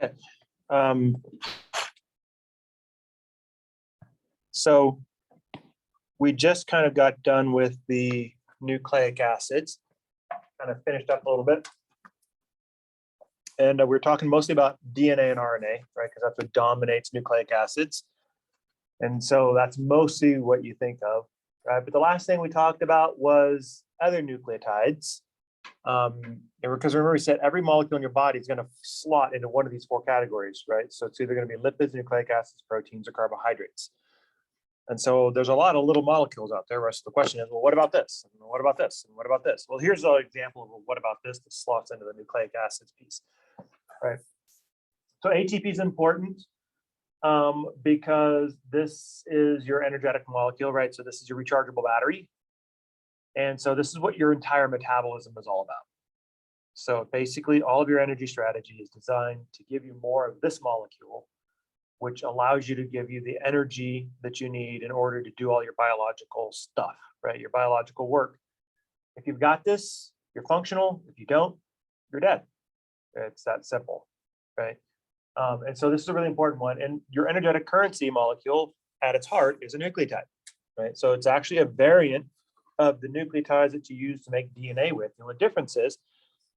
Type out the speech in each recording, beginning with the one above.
Okay. So we just kind of got done with the nucleic acids, kind of finished up a little bit. And we're talking mostly about DNA and RNA, right? Because that's what dominates nucleic acids. And so that's mostly what you think of, right? But the last thing we talked about was other nucleotides. Because remember, we said every molecule in your body is going to slot into one of these four categories, right? So it's either going to be lipids, nucleic acids, proteins, or carbohydrates. And so there's a lot of little molecules out there. So the question is, well, what about this? And what about this? And what about this? Well, here's an example of what about this that slots into the nucleic acids piece, right? So ATP is important because this is your energetic molecule, right? So this is your rechargeable battery. And so this is what your entire metabolism is all about. So basically all of your energy strategy is designed to give you more of this molecule, which allows you to give you the energy that you need in order to do all your biological stuff, right? Your biological work. If you've got this, you're functional. If you don't, you're dead. It's that simple, right? And so this is a really important one. And your energetic currency molecule at its heart is a nucleotide, right? So it's actually a variant of the nucleotides that you use to make DNA with. And the difference is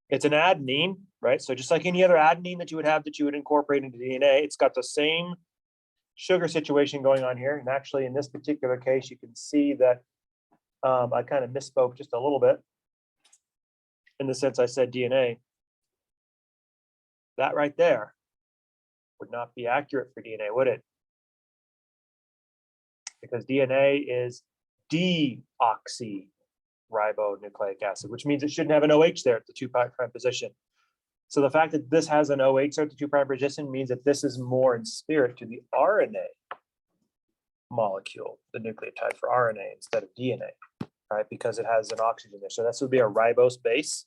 it's an adenine, right? So just like any other adenine that you would have that you would incorporate into DNA, it's got the same sugar situation going on here. And actually in this particular case, you can see that I kind of misspoke just a little bit in the sense I said DNA. That right there would not be accurate for DNA, would it? Because DNA is deoxyribonucleic acid, which means it shouldn't have an OH there at the 2' position. So the fact that this has an OH there at the 2' position means that this is more in spirit to the RNA molecule, the nucleotide for RNA instead of DNA, right? Because it has an oxygen there. So this would be a ribose base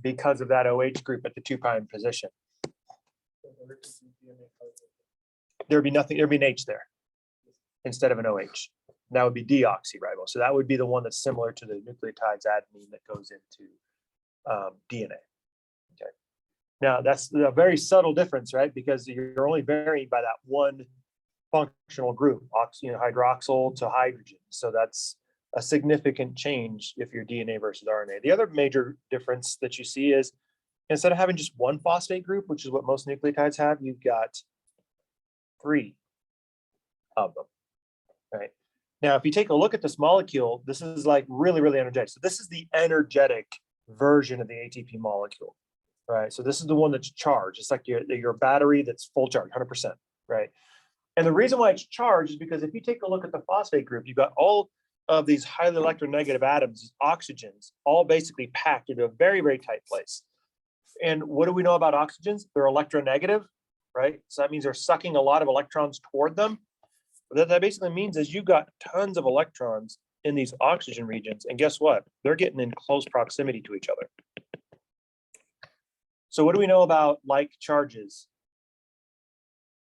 because of that OH group at the 2' position. There'd be nothing, there'd be an H there instead of an OH. That would be deoxyribose. So that would be the one that's similar to the nucleotides adenine that goes into DNA. Okay. Now that's a very subtle difference, right? Because you're only varying by that one functional group, hydroxyl to hydrogen. So that's a significant change if you're DNA versus RNA. The other major difference that you see is instead of having just one phosphate group, which is what most nucleotides have, you've got 3 of them, right? Now, if you take a look at this molecule, this is like really, really energetic. So this is the energetic version of the ATP molecule, right? So this is the one that's charged. It's like your battery that's full charge, 100%, right? And the reason why it's charged is because if you take a look at the phosphate group, you've got all of these highly electronegative atoms, these oxygens, all basically packed into a very, very tight place. And what do we know about oxygens? They're electronegative, right? So that means they're sucking a lot of electrons toward them. What that basically means is you've got tons of electrons in these oxygen regions. And guess what? They're getting in close proximity to each other. So what do we know about like charges?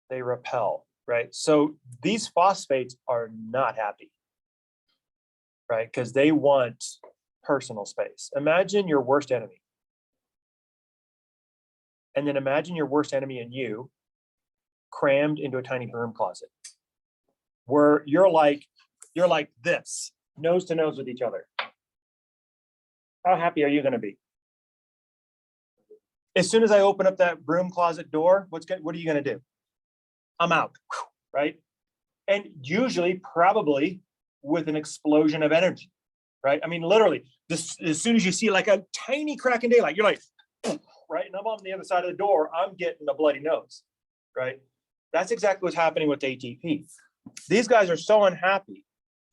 They repel, right? So these phosphates are not happy, right? Because they want personal space. Imagine your worst enemy. And then imagine your worst enemy and you crammed into a tiny broom closet where you're like this, nose to nose with each other. How happy are you going to be? As soon as I open up that broom closet door, what are you going to do? I'm out, right? And usually, probably with an explosion of energy, right? I mean, literally, as soon as you see like a tiny crack in daylight, you're like, right? And I'm on the other side of the door, I'm getting a bloody nose, right? That's exactly what's happening with ATP. These guys are so unhappy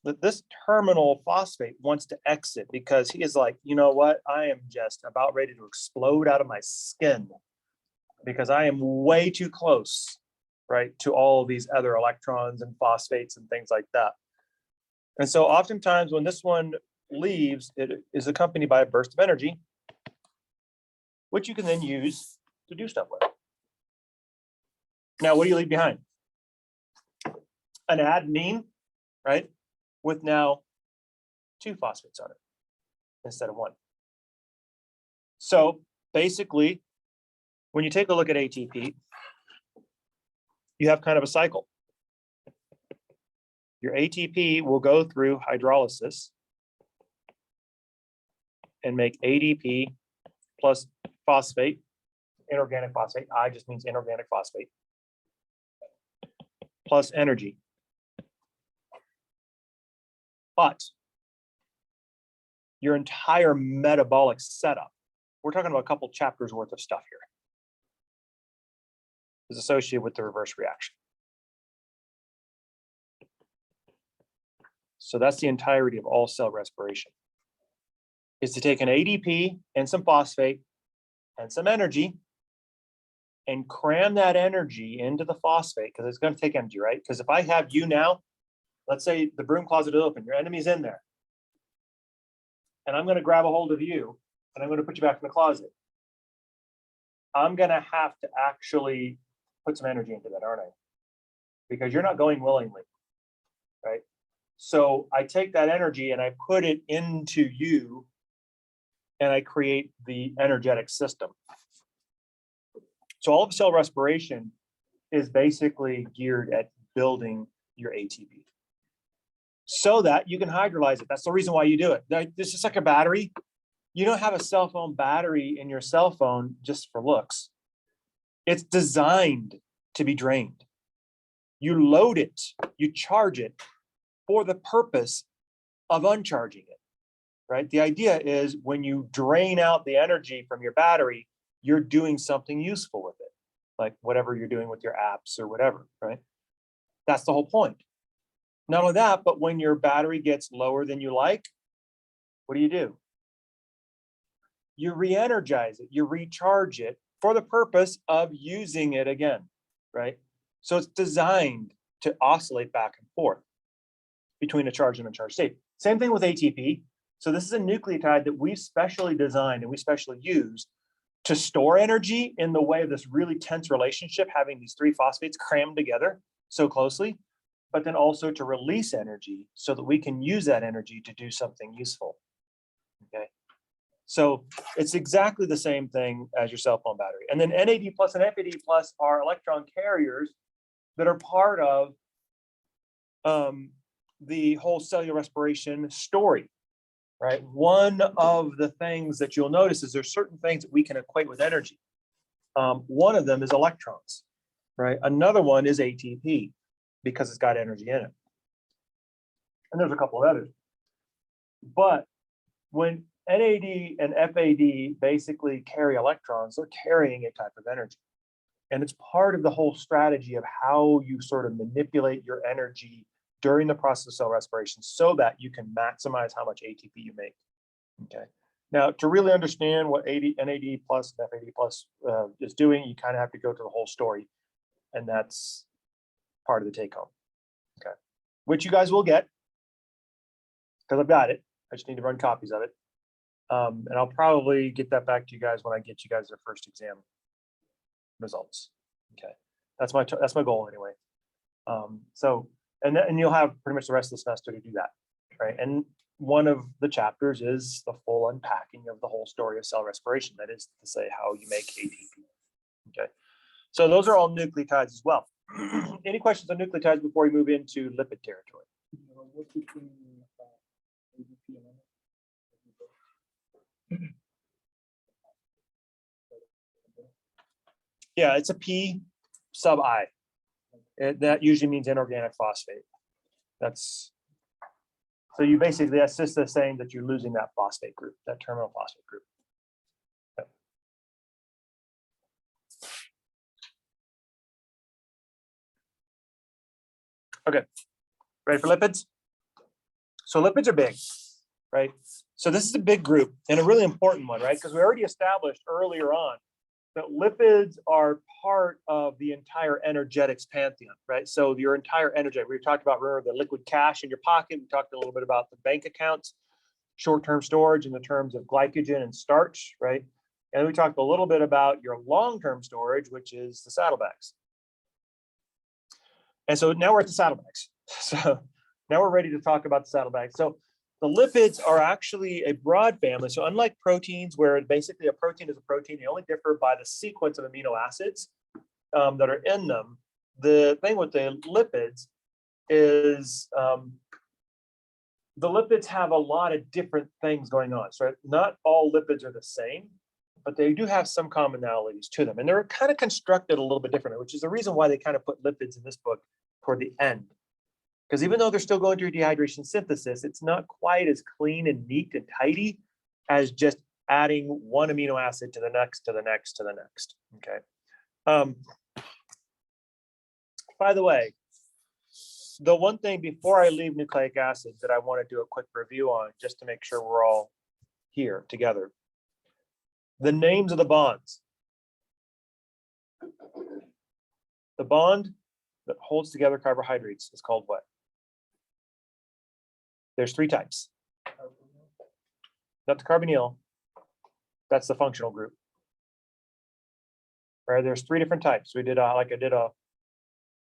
that this terminal phosphate wants to exit because he is like, you know what? I am just about ready to explode out of my skin because I am way too close, right, to all of these other electrons and phosphates and things like that. And so oftentimes when this one leaves, it is accompanied by a burst of energy, which you can then use to do stuff with. Now, what do you leave behind? An adenine, right, with now 2 phosphates on it instead of 1. So basically, when you take a look at ATP, you have kind of a cycle. Your ATP will go through hydrolysis and make ADP plus phosphate, inorganic phosphate. I just means inorganic phosphate, plus energy. But your entire metabolic setup, we're talking about a couple chapters worth of stuff here, is associated with the reverse reaction. So that's the entirety of all cell respiration, is to take an ADP and some phosphate and some energy and cram that energy into the phosphate, because it's going to take energy, right? Because if I have you now, let's say the broom closet is open, your enemy's in there, and I'm going to grab a hold of you and I'm going to put you back in the closet. I'm going to have to actually put some energy into that, aren't I? Because you're not going willingly, right? So I take that energy and I put it into you and I create the energetic system. So all of cell respiration is basically geared at building your ATP so that you can hydrolyze it. That's the reason why you do it. This is like a battery. You don't have a cell phone battery in your cell phone just for looks. It's designed to be drained. You load it, you charge it for the purpose of uncharging it, right? The idea is when you drain out the energy from your battery, you're doing something useful with it, like whatever you're doing with your apps or whatever, right? That's the whole point. Not only that, but when your battery gets lower than you like, what do? You re-energize it, you recharge it for the purpose of using it again, right? So it's designed to oscillate back and forth between a charged and uncharged state. Same thing with ATP. So this is a nucleotide that we specially designed and we specially use to store energy in the way of this really tense relationship, having these three phosphates crammed together so closely, but then also to release energy so that we can use that energy to do something useful, okay? So it's exactly the same thing as your cell phone battery. And then NAD plus and FAD plus are electron carriers that are part of the whole cellular respiration story, right? One of the things that you'll notice is there's certain things that we can equate with energy. One of them is electrons, right? Another one is ATP because it's got energy in it. And there's a couple of others. But when NAD and FAD basically carry electrons, they're carrying a type of energy. And it's part of the whole strategy of how you sort of manipulate your energy during the process of cell respiration so that you can maximize how much ATP you make, okay? Now, to really understand what NAD plus and FAD plus is doing, you kind of have to go to the whole story, and that's part of the take home, okay? Which you guys will get, because I've got it. I just need to run copies of it. And I'll probably get that back to you guys when I get you guys their first exam results, okay? That's my goal anyway. And you'll have pretty much the rest of the semester to do that, right? And one of the chapters is the full unpacking of the whole story of cell respiration. That is to say how you make ATP, okay? So those are all nucleotides as well. Any questions on nucleotides before we move into lipid territory? What's between ADP and Yeah, it's a P sub I. That usually means inorganic phosphate. That's so you basically, that's just the saying that you're losing that phosphate group, that terminal phosphate group. Yep. Okay, ready for lipids? So lipids are big, right? So this is a big group and a really important one, right? Because we already established earlier on that lipids are part of the entire energetics pantheon, right? So your entire energy, we talked about, remember, the liquid cash in your pocket. We talked a little bit about the bank accounts, short-term storage in the terms of glycogen and starch, right? And we talked a little bit about your long-term storage, which is the saddlebags. And so now we're at the saddlebags. So now we're ready to talk about the saddlebags. So The lipids are actually a broad family. So unlike proteins, where basically a protein is a protein, they only differ by the sequence of amino acids that are in them. The thing with the lipids is the lipids have a lot of different things going on. So not all lipids are the same, but they do have some commonalities to them. And they're kind of constructed a little bit differently, which is the reason why they kind of put lipids in this book toward the end. Because even though they're still going through dehydration synthesis, it's not quite as clean and neat and tidy as just adding one amino acid to the next, to the next, to the next. Okay. By the way, the one thing before I leave nucleic acids that I want to do a quick review on, just to make sure we're all here together. The names of the bonds. The bond that holds together carbohydrates is called what? There's three types. Not the carbonyl. That's the functional group. Right, there's three different types. We did I did a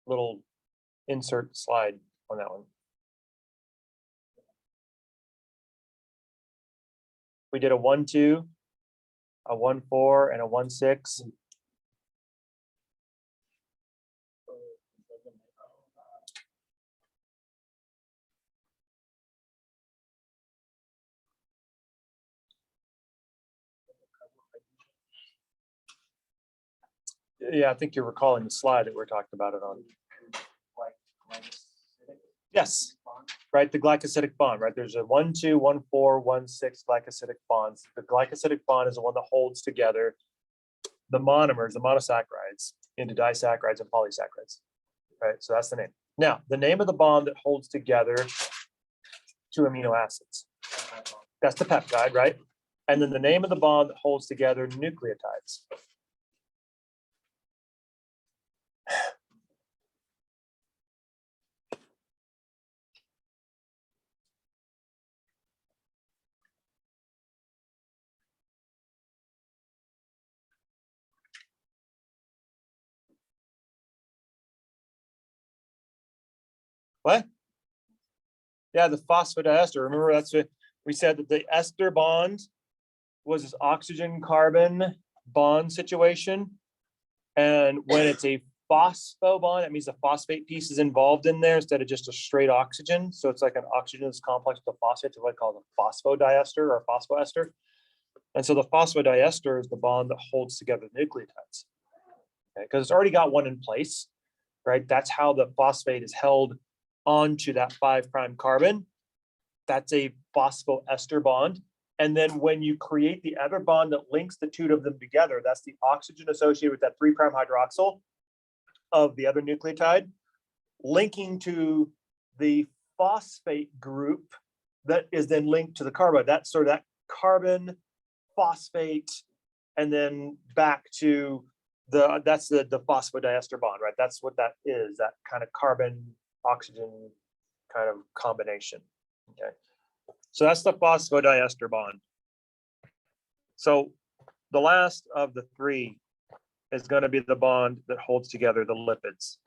little insert slide on that one. We did a 1,2, a 1,4, and a 1,6. Yeah, I think you're recalling the slide that we're talking about it on. Yes, right, the glycosidic bond, right? There's a 1,2, 1,4, 1,6 glycosidic bonds. The glycosidic bond is the one that holds together the monomers, the monosaccharides, into disaccharides and polysaccharides, right? So that's the name. Now, the name of the bond that holds together two amino acids. That's the peptide, right? And then the name of the bond that holds together nucleotides. What? Yeah, the phosphodiester. Remember, that's what we said, that the ester bond was this oxygen carbon bond situation. And when it's a phospho bond, that means the phosphate piece is involved in there instead of just a straight oxygen. So it's like an oxygenous complex with a phosphate, so what I call the phosphodiester or phosphoester. And so the phosphodiester is the bond that holds together the nucleotides. Okay, because it's already got one in place, right? That's how the phosphate is held onto that 5' carbon. That's a phosphoester bond. And then when you create the other bond that links the two of them together, that's the oxygen associated with that 3' hydroxyl of the other nucleotide, linking to the phosphate group that is then linked to the carbon. That's sort of that carbon, phosphate, and then back to that's the phosphodiester bond, right? That's what that is, that kind of carbon oxygen kind of combination. Okay, so that's the phosphodiester bond. So the last of the three is going to be the bond that holds together the lipids.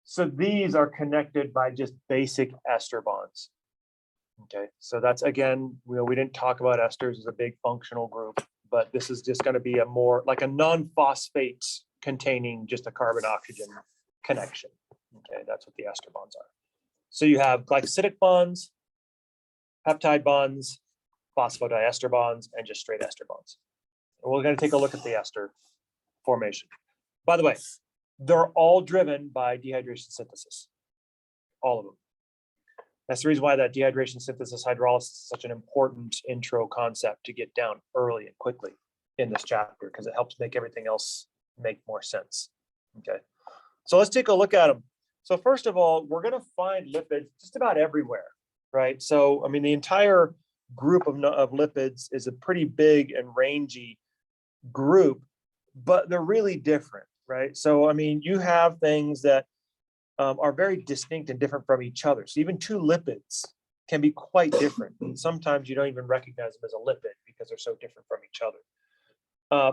So these are connected by just basic ester bonds. Okay, so that's, again, we didn't talk about esters as a big functional group, but this is just going to be a more like a non-phosphate containing just a carbon oxygen connection. Okay, that's what the ester bonds are. So you have glycosidic bonds, peptide bonds, phosphodiester bonds, and just straight ester bonds. And we're going to take a look at the ester formation. By the way, they're all driven by dehydration synthesis, all of them. That's the reason why that dehydration synthesis hydrolysis is such an important intro concept to get down early and quickly in this chapter, because it helps make everything else make more sense. Okay, so let's take a look at them. So first of all, we're going to find lipids just about everywhere, right? So, I mean, the entire group of lipids is a pretty big and rangy group, but they're really different, right? So, I mean, you have things that are very distinct and different from each other. So even two lipids can be quite different. And sometimes you don't even recognize them as a lipid because they're so different from each other.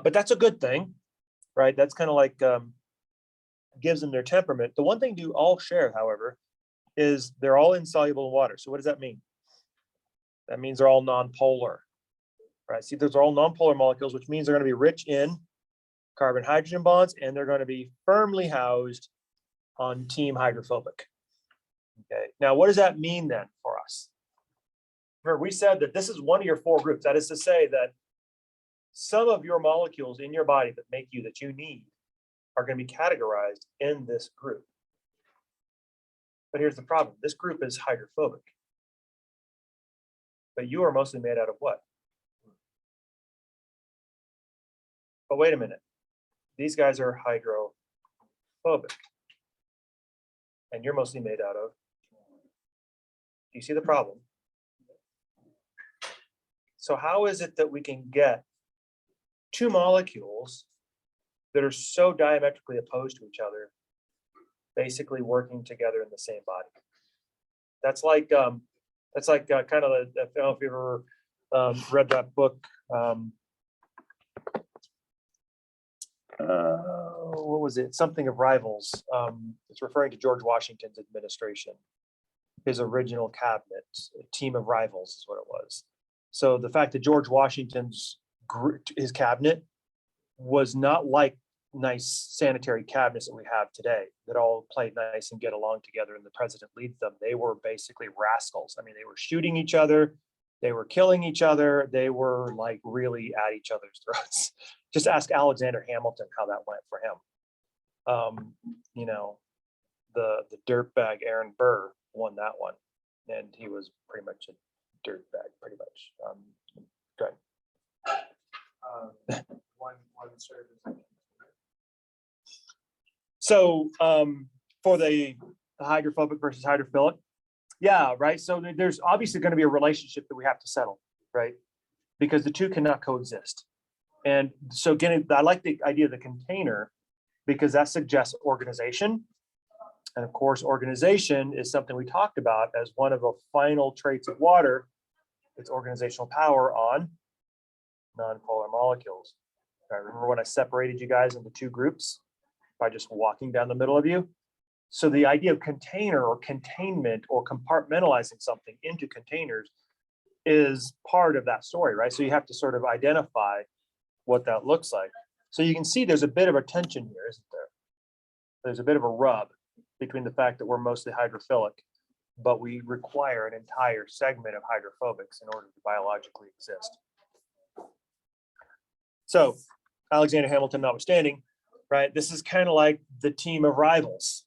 But that's a good thing, right? That's kind of like gives them their temperament. The one thing they all share, however, is they're all insoluble in water. So what does that mean? That means they're all nonpolar, right? See, those are all nonpolar molecules, which means they're going to be rich in carbon hydrogen bonds, and they're going to be firmly housed on team hydrophobic. Okay, now what does that mean then for us? Remember, we said that this is one of your four groups. That is to say that some of your molecules in your body that make you, that you need, are going to be categorized in this group. But here's the problem. This group is hydrophobic. But you are mostly made out of what? But wait a minute. These guys are hydrophobic. And you're mostly made out of. Do you see the problem? So how is it that we can get two molecules that are so diametrically opposed to each other, basically working together in the same body? That's like kind of I don't know if you ever read that book. What was it? Something of Rivals. It's referring to George Washington's administration, his original cabinet, a team of rivals is what it was. So the fact that George Washington's his cabinet was not like nice sanitary cabinets that we have today that all play nice and get along together and the president leads them. They were basically rascals. I mean, they were shooting each other, they were killing each other, they were like really at each other's throats. Just ask Alexander Hamilton how that went for him. You know, the dirtbag Aaron Burr won that one, and he was pretty much a dirtbag, pretty much. Go ahead. One service. So for the hydrophobic versus hydrophilic, yeah, right. So there's obviously going to be a relationship that we have to settle, right? Because the two cannot coexist. And so I like the idea of the container because that suggests organization. And of course, organization is something we talked about as one of the final traits of water. It's organizational power on nonpolar molecules. Right, remember when I separated you guys into two groups by just walking down the middle of you? So the idea of container or containment or compartmentalizing something into containers is part of that story, right? So you have to sort of identify what that looks like. So you can see there's a bit of a tension here, isn't there? There's a bit of a rub between the fact that we're mostly hydrophilic, but we require an entire segment of hydrophobics in order to biologically exist. So Alexander Hamilton notwithstanding, right? This is kind of like the team of rivals,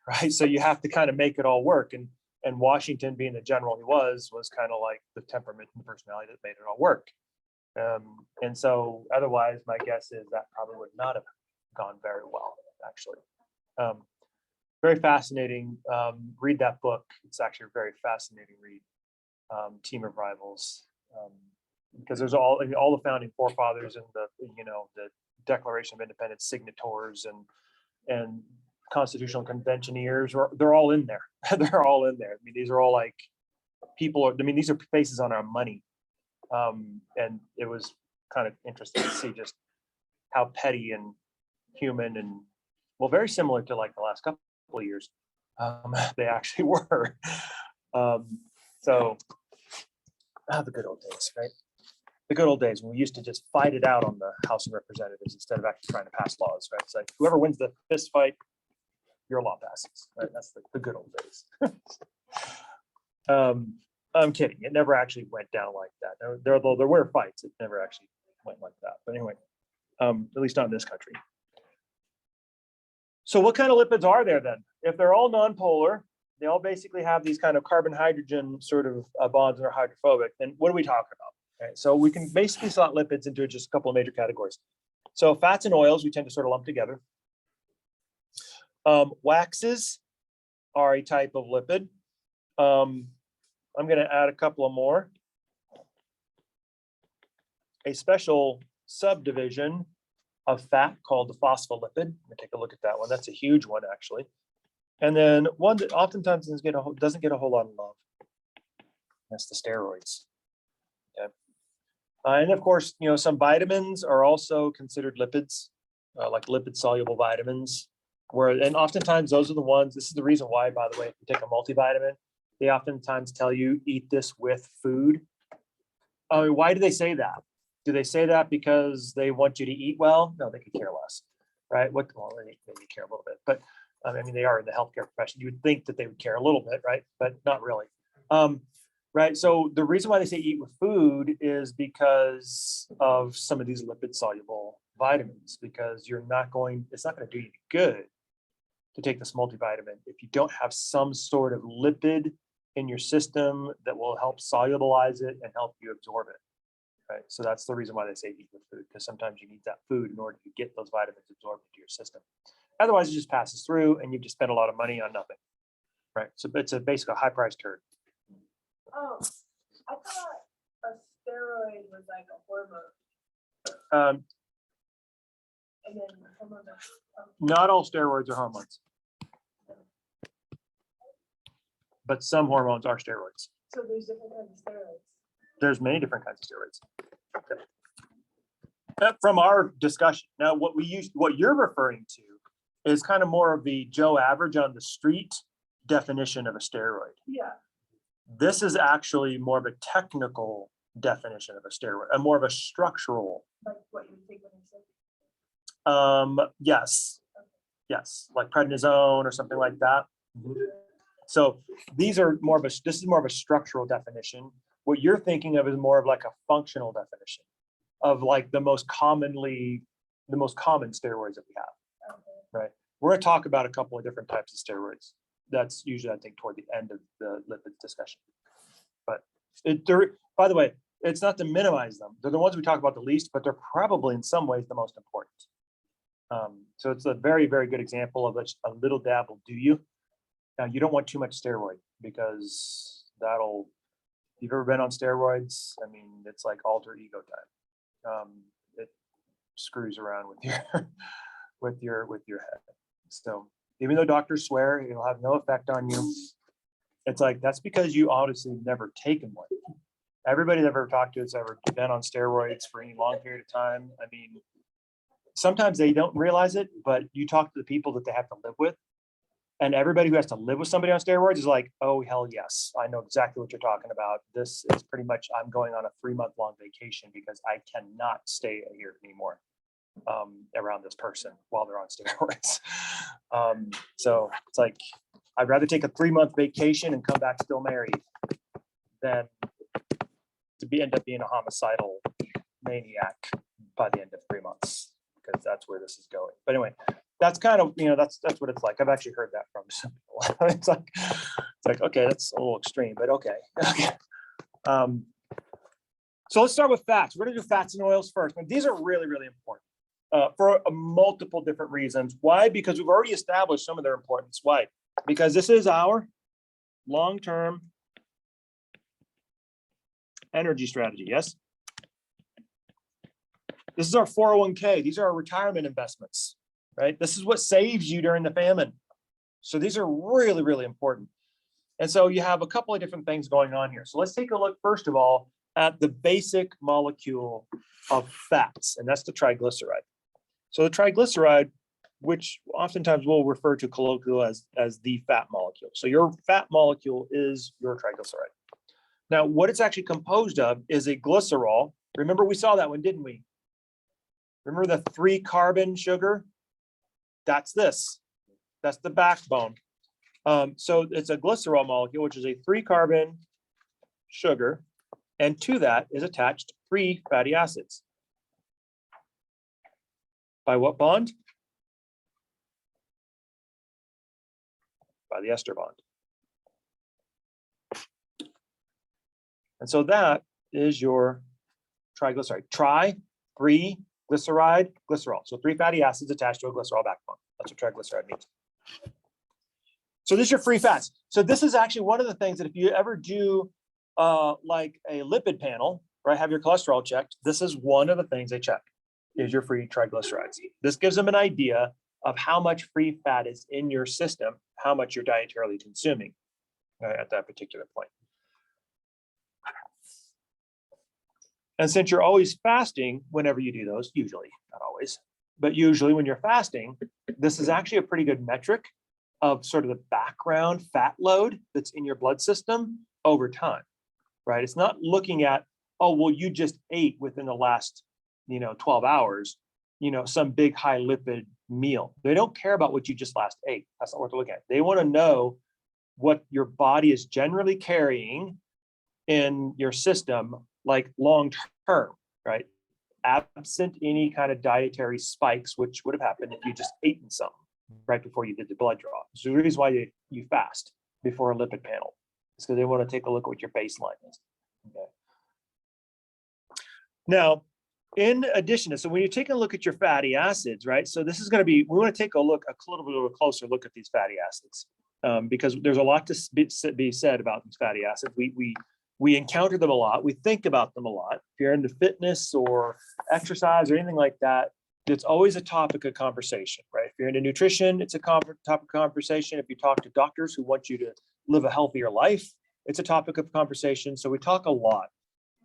right? So you have to kind of make it all work. And Washington, being the general he was kind of like the temperament and the personality that made it all work. And so otherwise, my guess is that probably would not have gone very well, actually. Very fascinating. Read that book. It's actually a very fascinating read, Team of Rivals, because there's all the founding forefathers and the Declaration of Independence signatories and constitutional conventioneers, they're all in there. They're all in there. I mean, these are all like people. I mean, these are faces on our money. And it was kind of interesting to see just how petty and human and, well, very similar to like the last couple of years, they actually were. So the good old days, right? The good old days when we used to just fight it out on the House of Representatives instead of actually trying to pass laws, right? It's like whoever wins the fist fight, your law passes, right? That's the good old days. I'm kidding. It never actually went down like that. There were fights. It never actually went like that. But anyway, at least not in this country. So what kind of lipids are there then? If they're all nonpolar, they all basically have these kind of carbon hydrogen sort of bonds and are hydrophobic, then what are we talking about? Okay, so we can basically slot lipids into just a couple of major categories. So fats and oils, we tend to sort of lump together. Waxes are a type of lipid. I'm going to add a couple of more. A special subdivision of fat called the phospholipid. Let me take a look at that one. That's a huge one, actually. And then one that oftentimes doesn't get a whole lot of love. That's the steroids. Okay. And of course, some vitamins are also considered lipids, like lipid soluble vitamins, and oftentimes those are the ones, this is the reason why, by the way, if you take a multivitamin, they oftentimes tell you eat this with food. Why do they say that? Do they say that because they want you to eat well? No, they could care less, right? Well, they maybe care a little bit, but I mean, they are in the healthcare profession. You would think that they would care a little bit, right? But not really. Right. So the reason why they say eat with food is because of some of these lipid soluble vitamins, because it's not going to do you good to take this multivitamin if you don't have some sort of lipid in your system that will help solubilize it and help you absorb it. Right. So that's the reason why they say eat with food, because sometimes you need that food in order to get those vitamins absorbed into your system. Otherwise, it just passes through and you just spend a lot of money on nothing. Right. So it's basically a high price turd. Oh, I thought a steroid was like a hormone, and then hormones are. Not all steroids are hormones, but some hormones are steroids. So there's different kinds of steroids. There's many different kinds of steroids. Okay. From our discussion, now what you're referring to is kind of more of the Joe average on the street definition of a steroid. Yeah. This is actually more of a technical definition of a steroid, and more of a structural. Like what you think when you say. Yes, like prednisone or something like that. So this is more of a structural definition. What you're thinking of is more of like a functional definition of like the most common steroids that we have. Okay. Right. We're going to talk about a couple of different types of steroids. That's usually, I think, toward the end of the lipids discussion. But by the way, it's not to minimize them. They're the ones we talk about the least, but they're probably in some ways the most important. So it's a very, very good example of a little dab will do you. Now, you don't want too much steroid, because if you've ever been on steroids, I mean, it's like alter ego time. It screws around with your with your head. So even though doctors swear it'll have no effect on you, it's like, that's because you obviously never taken one. Everybody that I've ever talked to has ever been on steroids for any long period of time. I mean, sometimes they don't realize it, but you talk to the people that they have to live with, and everybody who has to live with somebody on steroids is like, oh, hell yes, I know exactly what you're talking about. This is pretty much, I'm going on a 3-month-long vacation because I cannot stay here anymore around this person while they're on steroids. So it's like, I'd rather take a 3-month vacation and come back still married than to end up being a homicidal maniac by the end of 3 months, because that's where this is going. But anyway, that's kind of, that's what it's like. I've actually heard that from some people. It's like, okay, that's a little extreme, but okay. So let's start with fats. We're going to do fats and oils first. And these are really, really important for multiple different reasons. Why? Because we've already established some of their importance. Why? Because this is our long-term energy strategy. Yes. This is our 401k. These are our retirement investments, right? This is what saves you during the famine. So these are really, really important. And so you have a couple of different things going on here. So let's take a look, first of all, at the basic molecule of fats, and that's the triglyceride. So the triglyceride, which oftentimes we'll refer to colloquially as the fat molecule. So your fat molecule is your triglyceride. Now, what it's actually composed of is a glycerol. Remember, we saw that one, didn't we? Remember the 3-carbon sugar? That's this. That's the backbone. So it's a glycerol molecule, which is a 3-carbon sugar. And to that is attached 3 fatty acids. By what bond? By the ester bond. And so that is your triglyceride. Tri, 3, glyceride, glycerol. So 3 fatty acids attached to a glycerol backbone. That's what triglyceride means. So this is your free fats. So this is actually one of the things that if you ever do like a lipid panel, right, have your cholesterol checked, this is one of the things they check, is your free triglycerides. This gives them an idea of how much free fat is in your system, how much you're dietarily consuming at that particular point. And since you're always fasting, whenever you do those, usually, not always, but usually when you're fasting, this is actually a pretty good metric of sort of the background fat load that's in your blood system over time, right? It's not looking at, oh, well, you just ate within the last, 12 hours, some big high lipid meal. They don't care about what you just last ate. That's not what they're looking at. They want to know what your body is generally carrying in your system, like long term, right? Absent any kind of dietary spikes, which would have happened if you just ate something right before you did the blood draw. So the reason why you fast before a lipid panel is because they want to take a look at what your baseline is. Okay. Now, in addition to, so when you're taking a look at your fatty acids, right? So this is going to be, we want to take a little bit of a closer look at these fatty acids because there's a lot to be said about these fatty acids. We encounter them a lot. We think about them a lot. If you're into fitness or exercise or anything like that, it's always a topic of conversation, right? If you're into nutrition, it's a topic of conversation. If you talk to doctors who want you to live a healthier life, it's a topic of conversation. So we talk a lot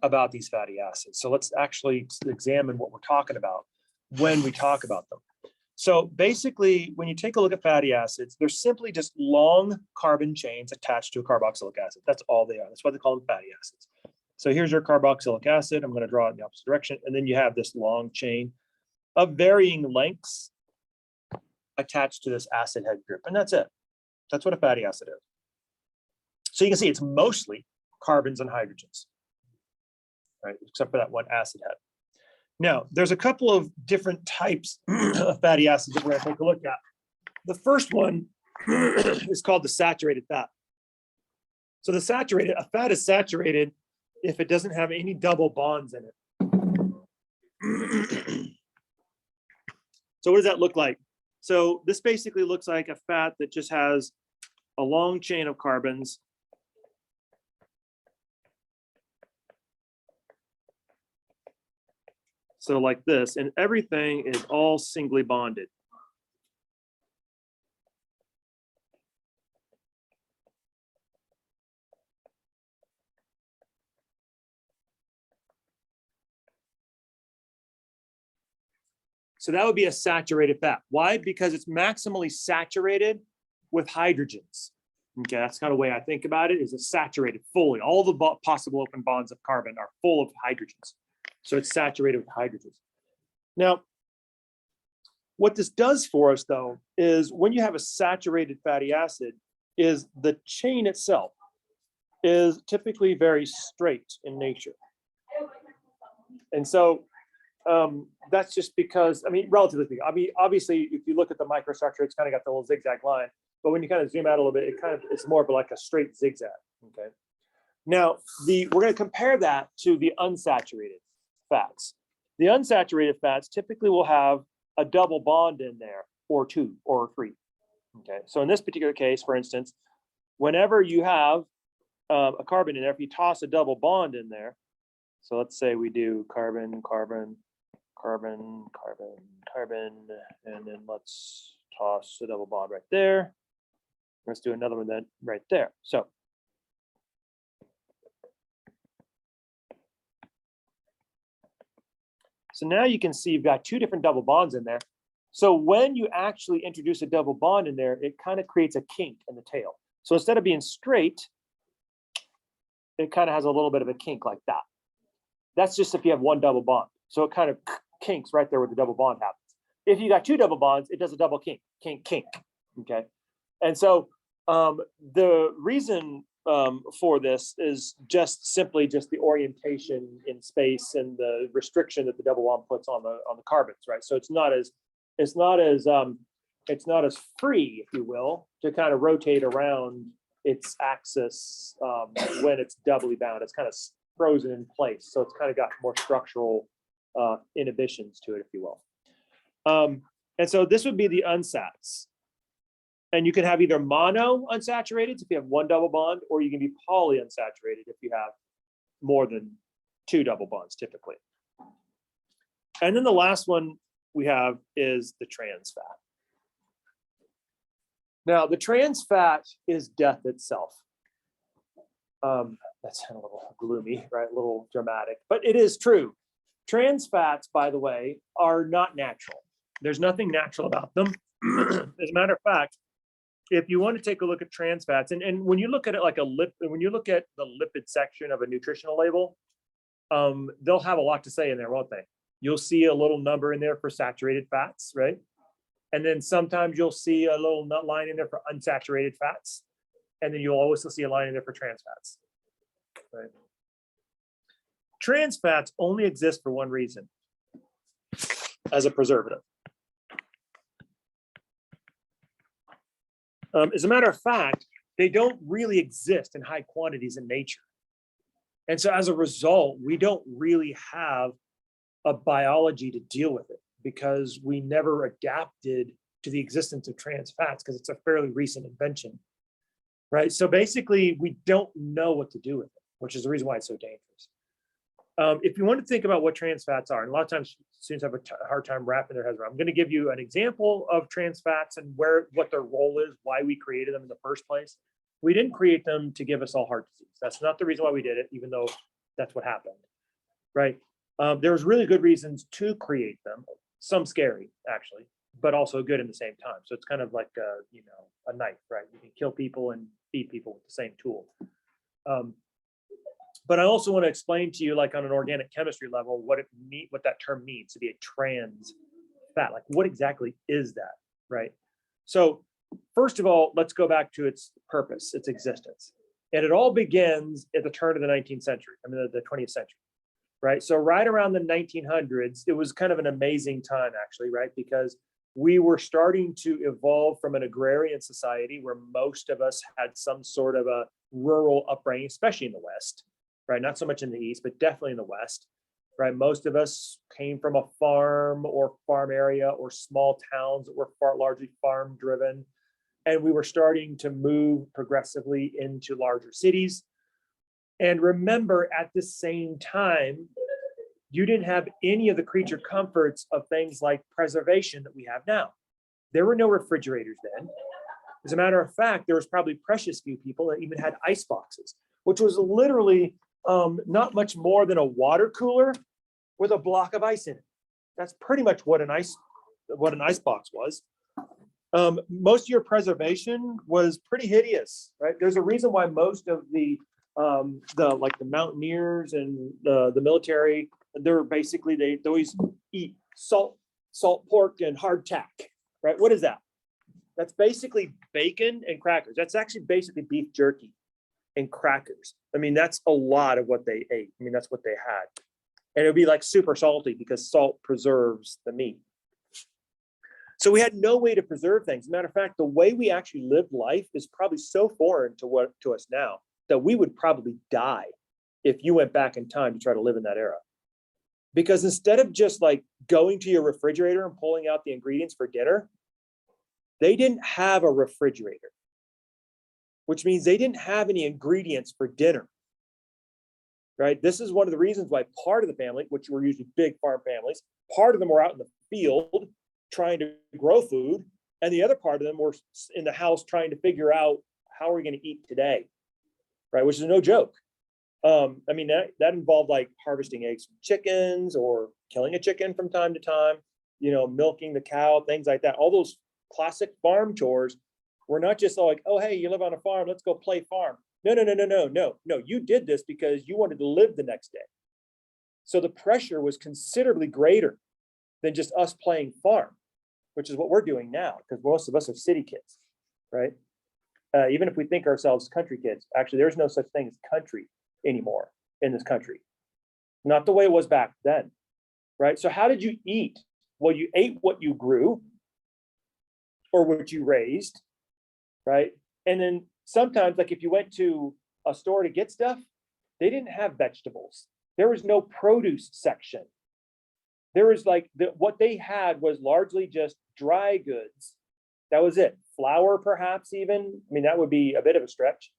about these fatty acids. So let's actually examine what we're talking about when we talk about them. So basically, when you take a look at fatty acids, they're simply just long carbon chains attached to a carboxylic acid. That's all they are. That's why they call them fatty acids. So here's your carboxylic acid. I'm going to draw it in the opposite direction. And then you have this long chain of varying lengths attached to this acid head group. And that's it. That's what a fatty acid is. So you can see it's mostly carbons and hydrogens, right? Except for that one acid head. Now, there's a couple of different types of fatty acids that we're going to take a look at. The first one is called the saturated fat. So a fat is saturated if it doesn't have any double bonds in it. So what does that look like? So this basically looks like a fat that just has a long chain of carbons. So like this, and everything is all singly bonded. So that would be a saturated fat. Why? Because it's maximally saturated with hydrogens. Okay, that's kind of the way I think about it, is it's saturated fully. All the possible open bonds of carbon are full of hydrogens. So it's saturated with hydrogens. Now, what this does for us, though, is when you have a saturated fatty acid, is the chain itself is typically very straight in nature. And so that's just because, relatively speaking, obviously, if you look at the microstructure, it's kind of got the little zigzag line. But when you kind of zoom out a little bit, it's more of like a straight zigzag. Okay. Now, we're going to compare that to the unsaturated fats. The unsaturated fats typically will have a double bond in there, or two, or three. Okay. So in this particular case, for instance, whenever you have a carbon in there, if you toss a double bond in there, so let's say we do carbon, carbon, carbon, carbon, carbon, and then let's toss a double bond right there. Let's do another one then right there. So now you can see you've got two different double bonds in there. So when you actually introduce a double bond in there, it kind of creates a kink in the tail. So instead of being straight, it kind of has a little bit of a kink like that. That's just if you have one double bond. So it kind of kinks right there where the double bond happens. If you got two double bonds, it does a double kink, kink, kink. Okay. And so the reason for this is just simply the orientation in space and the restriction that the double bond puts on the carbons, right? So it's not as free, if you will, to kind of rotate around its axis when it's doubly bound. It's kind of frozen in place, so it's kind of got more structural inhibitions to it, if you will. And so this would be the unsats. And you can have either mono unsaturated if you have one double bond, or you can be polyunsaturated if you have more than two double bonds typically. And then the last one we have is the trans fat. Now, the trans fat is death itself. That's a little gloomy, right? A little dramatic, but it is true. Trans fats, by the way, are not natural. There's nothing natural about them. As a matter of fact, if you want to take a look at trans fats, and when you look at it like when you look at the lipid section of a nutritional label, they'll have a lot to say in there, won't they? You'll see a little number in there for saturated fats, right? And then sometimes you'll see a little line in there for unsaturated fats. And then you'll also see a line in there for trans fats, right? Trans fats only exist for one reason, as a preservative. As a matter of fact, they don't really exist in high quantities in nature. And so as a result, we don't really have a biology to deal with it because we never adapted to the existence of trans fats because it's a fairly recent invention, right? So basically, we don't know what to do with it, which is the reason why it's so dangerous. If you want to think about what trans fats are, and a lot of times students have a hard time wrapping their heads around, I'm going to give you an example of trans fats and what their role is, why we created them in the first place. We didn't create them to give us all heart disease. That's not the reason why we did it, even though that's what happened, right? There's really good reasons to create them, some scary actually, but also good in the same time. So it's kind of like a knife, right? You can kill people and feed people with the same tool. But I also want to explain to you, like on an organic chemistry level, what that term means to be a trans fat. Like, what exactly is that, right? So first of all, let's go back to its purpose, its existence. And it all begins at the turn of the 19th century, the 20th century, right? So right around the 1900s, it was kind of an amazing time actually, right? Because we were starting to evolve from an agrarian society where most of us had some sort of a rural upbringing, especially in the West, right? Not so much in the East, but definitely in the West, right? Most of us came from a farm or farm area or small towns that were largely farm driven. And we were starting to move progressively into larger cities. And remember, at the same time, you didn't have any of the creature comforts of things like preservation that we have now. There were no refrigerators then. As a matter of fact, there was probably precious few people that even had ice boxes, which was literally not much more than a water cooler with a block of ice in it. That's pretty much what an ice box was. Most of your preservation was pretty hideous, right? There's a reason why most of the mountaineers and the military, they're basically, they always eat salt pork and hardtack, right? What is that? That's basically bacon and crackers. That's actually basically beef jerky and crackers. I mean, that's a lot of what they ate. I mean, that's what they had. And it would be like super salty because salt preserves the meat. So we had no way to preserve things. As a matter of fact, the way we actually lived life is probably so foreign to us now that we would probably die if you went back in time to try to live in that era. Because instead of just like going to your refrigerator and pulling out the ingredients for dinner, they didn't have a refrigerator, which means they didn't have any ingredients for dinner, right? This is one of the reasons why part of the family, which were usually big farm families, part of them were out in the field trying to grow food, and the other part of them were in the house trying to figure out how are we going to eat today, right? Which is no joke. I mean, that involved like harvesting eggs from chickens or killing a chicken from time to time, milking the cow, things like that. All those classic farm chores were not just like, oh, hey, you live on a farm, let's go play farm. No. You did this because you wanted to live the next day. So the pressure was considerably greater than just us playing farm, which is what we're doing now, because most of us are city kids, right? Even if we think ourselves country kids, actually, there's no such thing as country anymore in this country. Not the way it was back then, right? So how did you eat? Well, you ate what you grew or what you raised, right? And then sometimes, like if you went to a store to get stuff, they didn't have vegetables. There was no produce section. There was like, what they had was largely just dry goods. That was it. Flour, perhaps even. I mean, that would be a bit of a stretch,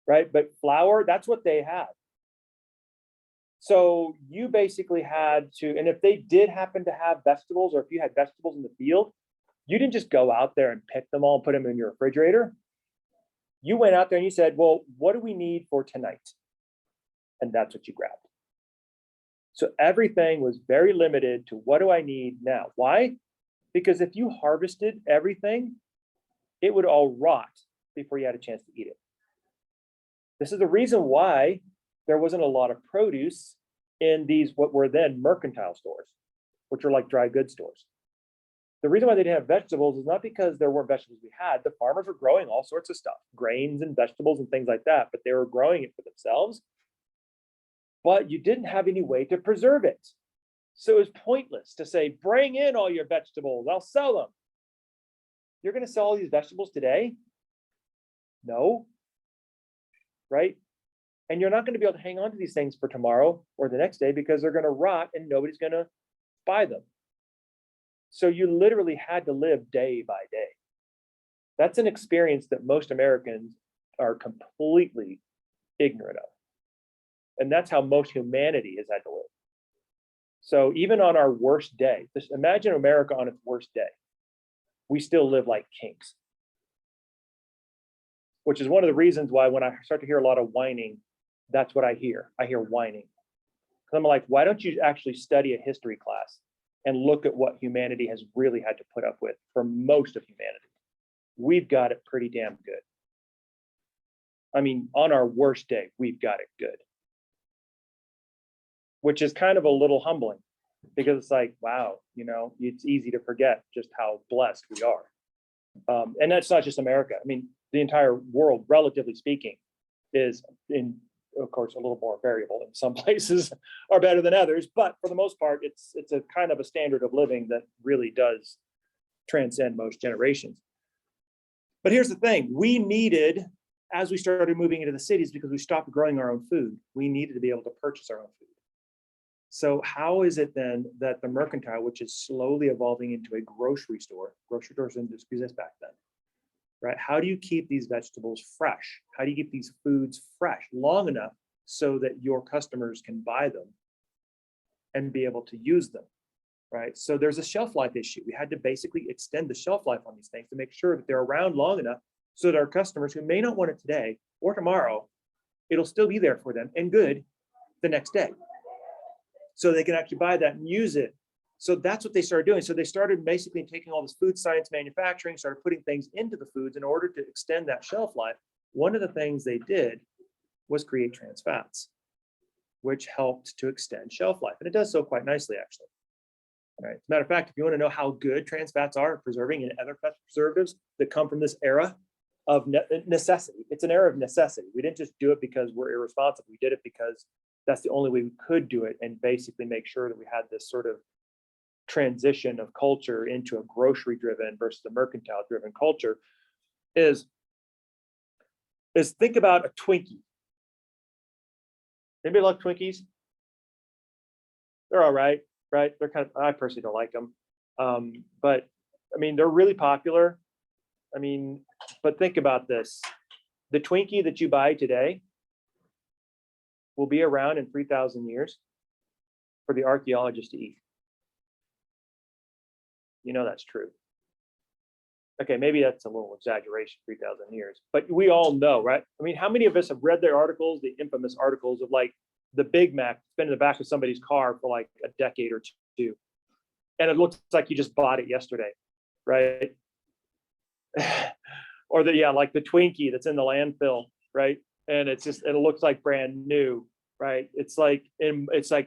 right? But flour, that's what they had. So you basically had to, and if they did happen to have vegetables, or if you had vegetables in the field, you didn't just go out there and pick them all and put them in your refrigerator. You went out there and you said, well, what do we need for tonight? And that's what you grabbed. So everything was very limited to what do I need now? Why? Because if you harvested everything, it would all rot before you had a chance to eat it. This is the reason why there wasn't a lot of produce in these, what were then mercantile stores, which are like dry goods stores. The reason why they didn't have vegetables is not because there weren't vegetables we had. The farmers were growing all sorts of stuff, grains and vegetables and things like that, but they were growing it for themselves. But you didn't have any way to preserve it. So it was pointless to say, bring in all your vegetables, I'll sell them. You're going to sell all these vegetables today? No. Right? And you're not going to be able to hang on to these things for tomorrow or the next day because they're going to rot and nobody's going to buy them. So you literally had to live day by day. That's an experience that most Americans are completely ignorant of. And that's how most humanity has had to live. So even on our worst day, just imagine America on its worst day. We still live like kings. Which is one of the reasons why when I start to hear a lot of whining, that's what I hear. I hear whining. I'm like, why don't you actually study a history class and look at what humanity has really had to put up with for most of humanity? We've got it pretty damn good. I mean, on our worst day, we've got it good. Which is kind of a little humbling because it's like, wow, you know, it's easy to forget just how blessed we are. And that's not just America. I mean, the entire world, relatively speaking, is in, of course, a little more variable. In some places are better than others, but for the most part, it's a kind of a standard of living that really does transcend most generations. But here's the thing, we needed, as we started moving into the cities, because we stopped growing our own food, we needed to be able to purchase our own food. So how is it then that the mercantile, which is slowly evolving into a grocery stores didn't exist back then, right? How do you keep these vegetables fresh? How do you keep these foods fresh long enough so that your customers can buy them and be able to use them, right? So there's a shelf life issue. We had to basically extend the shelf life on these things to make sure that they're around long enough so that our customers who may not want it today or tomorrow, it'll still be there for them and good the next day. So they can actually buy that and use it. So that's what they started doing. So they started basically taking all this food science manufacturing, started putting things into the foods in order to extend that shelf life. One of the things they did was create trans fats, which helped to extend shelf life. And it does so quite nicely, actually. All right. As a matter of fact, if you want to know how good trans fats are at preserving and other preservatives that come from this era of necessity, it's an era of necessity. We didn't just do it because we're irresponsible. We did it because that's the only way we could do it and basically make sure that we had this sort of transition of culture into a grocery driven versus a mercantile driven culture is think about a Twinkie. Anybody like Twinkies? They're all right, right? They're kind of, I personally don't like them. But I mean, they're really popular. I mean, but think about this. The Twinkie that you buy today will be around in 3,000 years for the archaeologists to eat. You know that's true. Okay, maybe that's a little exaggeration, 3,000 years, but we all know, right? I mean, how many of us have read their articles, the infamous articles of like the Big Mac that's been in the back of somebody's car for like a decade or two, and it looks like you just bought it yesterday, right? Or like the Twinkie that's in the landfill, right? And it looks like brand new, right? It's like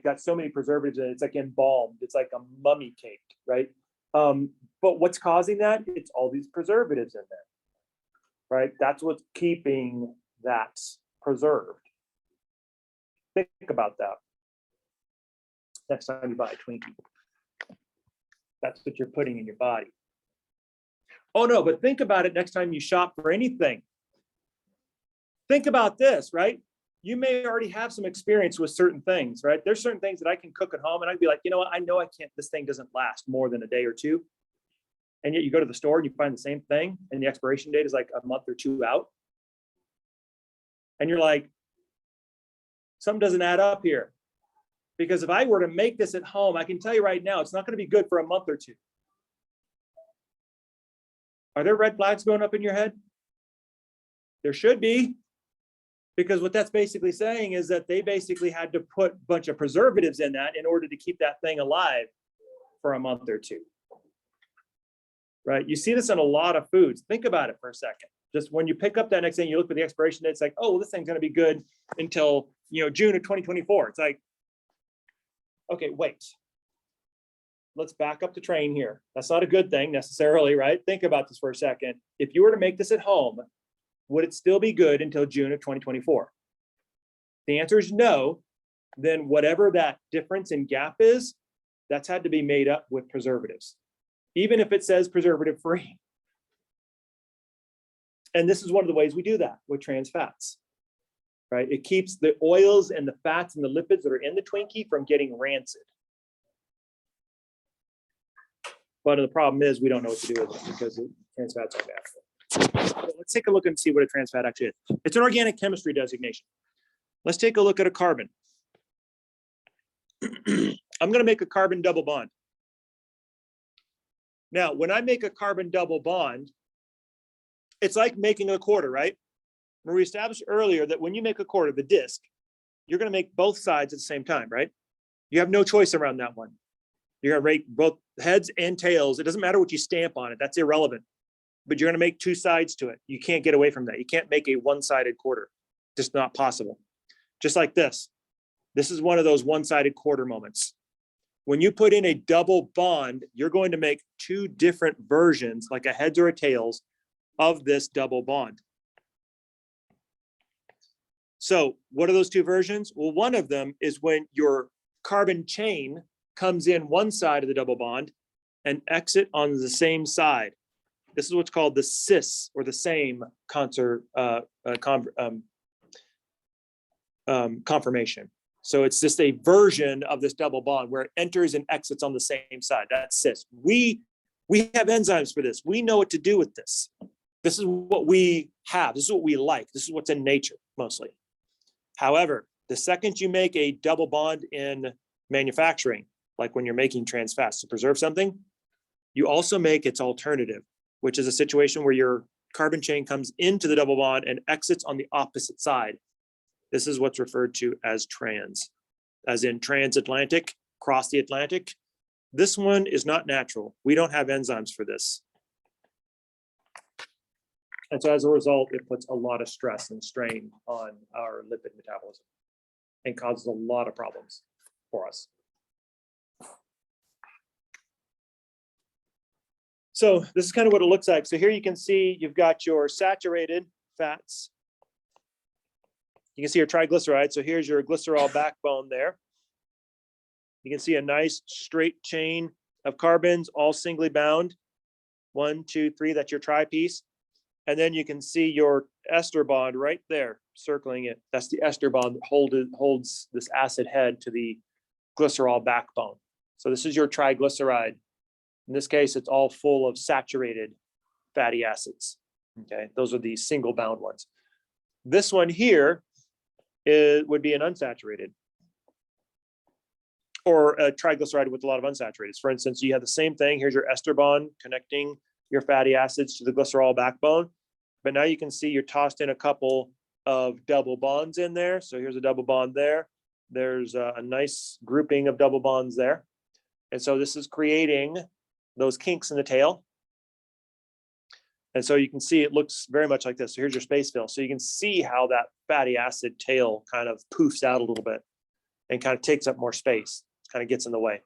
got so many preservatives in it. It's like embalmed. It's like a mummy caked, right? But what's causing that? It's all these preservatives in there, right? That's what's keeping that preserved. Think about that. Next time you buy a Twinkie, that's what you're putting in your body. Oh no, but think about it next time you shop for anything. Think about this, right? You may already have some experience with certain things, right? There's certain things that I can cook at home and I'd be like, you know what? I know I can't, this thing doesn't last more than a day or two. And yet you go to the store and you find the same thing and the expiration date is like a month or two out. And you're like, something doesn't add up here. Because if I were to make this at home, I can tell you right now, it's not going to be good for a month or two. Are there red flags going up in your head? There should be. Because what that's basically saying is that they basically had to put a bunch of preservatives in that in order to keep that thing alive for a month or two. Right? You see this in a lot of foods. Think about it for a second. Just when you pick up that next thing, you look at the expiration date, it's like, oh, well, this thing's going to be good until, June of 2024. It's like, okay, wait. Let's back up the train here. That's not a good thing necessarily, right? Think about this for a second. If you were to make this at home, would it still be good until June of 2024? The answer is no. Then whatever that difference in gap is, that's had to be made up with preservatives, even if it says preservative free. And this is one of the ways we do that with trans fats, right? It keeps the oils and the fats and the lipids that are in the Twinkie from getting rancid. But the problem is we don't know what to do with it because trans fats are bad. So let's take a look and see what a trans fat actually is. It's an organic chemistry designation. Let's take a look at a carbon. I'm going to make a carbon double bond. Now, when I make a carbon double bond, it's like making a quarter, right? We established earlier that when you make a quarter, the disc, you're going to make both sides at the same time, right? You have no choice around that one. You're going to make both heads and tails. It doesn't matter what you stamp on it. That's irrelevant. But you're going to make two sides to it. You can't get away from that. You can't make a one-sided quarter. Just not possible. Just like this. This is one of those one-sided quarter moments. When you put in a double bond, you're going to make two different versions, like a heads or a tails, of this double bond. So what are those two versions? Well, one of them is when your carbon chain comes in one side of the double bond and exit on the same side. This is what's called the cis, or the same conformation. So it's just a version of this double bond where it enters and exits on the same side. That's cis. We have enzymes for this. We know what to do with this. This is what we have. This is what we like. This is what's in nature mostly. However, the second you make a double bond in manufacturing, like when you're making trans fats to preserve something, you also make its alternative, which is a situation where your carbon chain comes into the double bond and exits on the opposite side. This is what's referred to as trans, as in transatlantic, cross the Atlantic. This one is not natural. We don't have enzymes for this. And so as a result, it puts a lot of stress and strain on our lipid metabolism and causes a lot of problems for us. So this is kind of what it looks like. So here you can see you've got your saturated fats. You can see your triglyceride. So here's your glycerol backbone there. You can see a nice straight chain of carbons, all singly bound. 1, 2, 3, that's your tri piece. And then you can see your ester bond right there, circling it. That's the ester bond that holds this acid head to the glycerol backbone. So this is your triglyceride. In this case, it's all full of saturated fatty acids. Okay, those are the single bound ones. This one here would be an unsaturated, or a triglyceride with a lot of unsaturated. For instance, you have the same thing. Here's your ester bond connecting your fatty acids to the glycerol backbone. But now you can see you're tossed in a couple of double bonds in there. So here's a double bond there. There's a nice grouping of double bonds there. And so this is creating those kinks in the tail. And so you can see it looks very much like this. So here's your space fill. So you can see how that fatty acid tail kind of poofs out a little bit and kind of takes up more space, kind of gets in the way.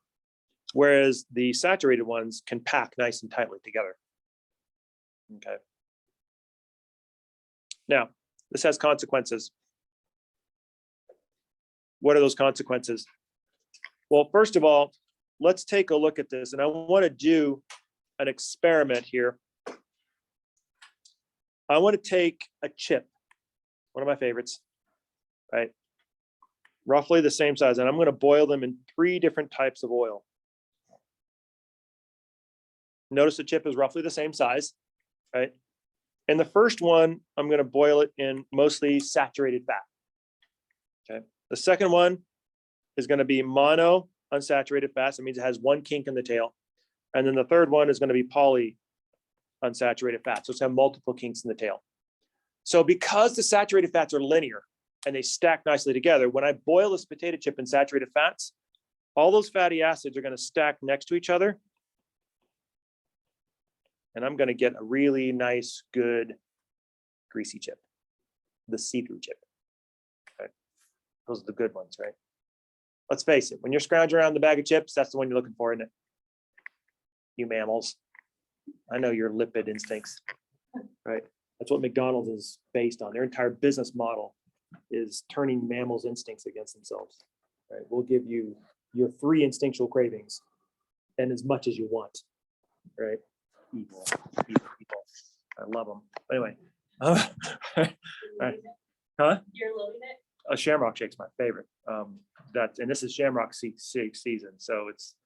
Whereas the saturated ones can pack nice and tightly together. Okay. Now, this has consequences. What are those consequences? Well, first of all, let's take a look at this. And I want to do an experiment here. I want to take a chip, one of my favorites, right? Roughly the same size. And I'm going to boil them in 3 different types of oil. Notice the chip is roughly the same size, right? And the first one, I'm going to boil it in mostly saturated fat. Okay. The second one is going to be mono unsaturated fats. That means it has one kink in the tail. And then the third one is going to be poly unsaturated fat. So it's have multiple kinks in the tail. So because the saturated fats are linear and they stack nicely together, when I boil this potato chip in saturated fats, all those fatty acids are going to stack next to each other. And I'm going to get a really nice, good, greasy chip, the see-through chip. Okay. Those are the good ones, right? Let's face it, when you're scrounging around the bag of chips, that's the one you're looking for, isn't it? You mammals. I know your lipid instincts, right? That's what McDonald's is based on. Their entire business model is turning mammals' instincts against themselves, right? We'll give you your 3 instinctual cravings and as much as you want, right? Evil, evil people. I love them. Anyway, right. Huh? You're loading it? A Shamrock Shake's my favorite. And this is Shamrock Shake season, so it's,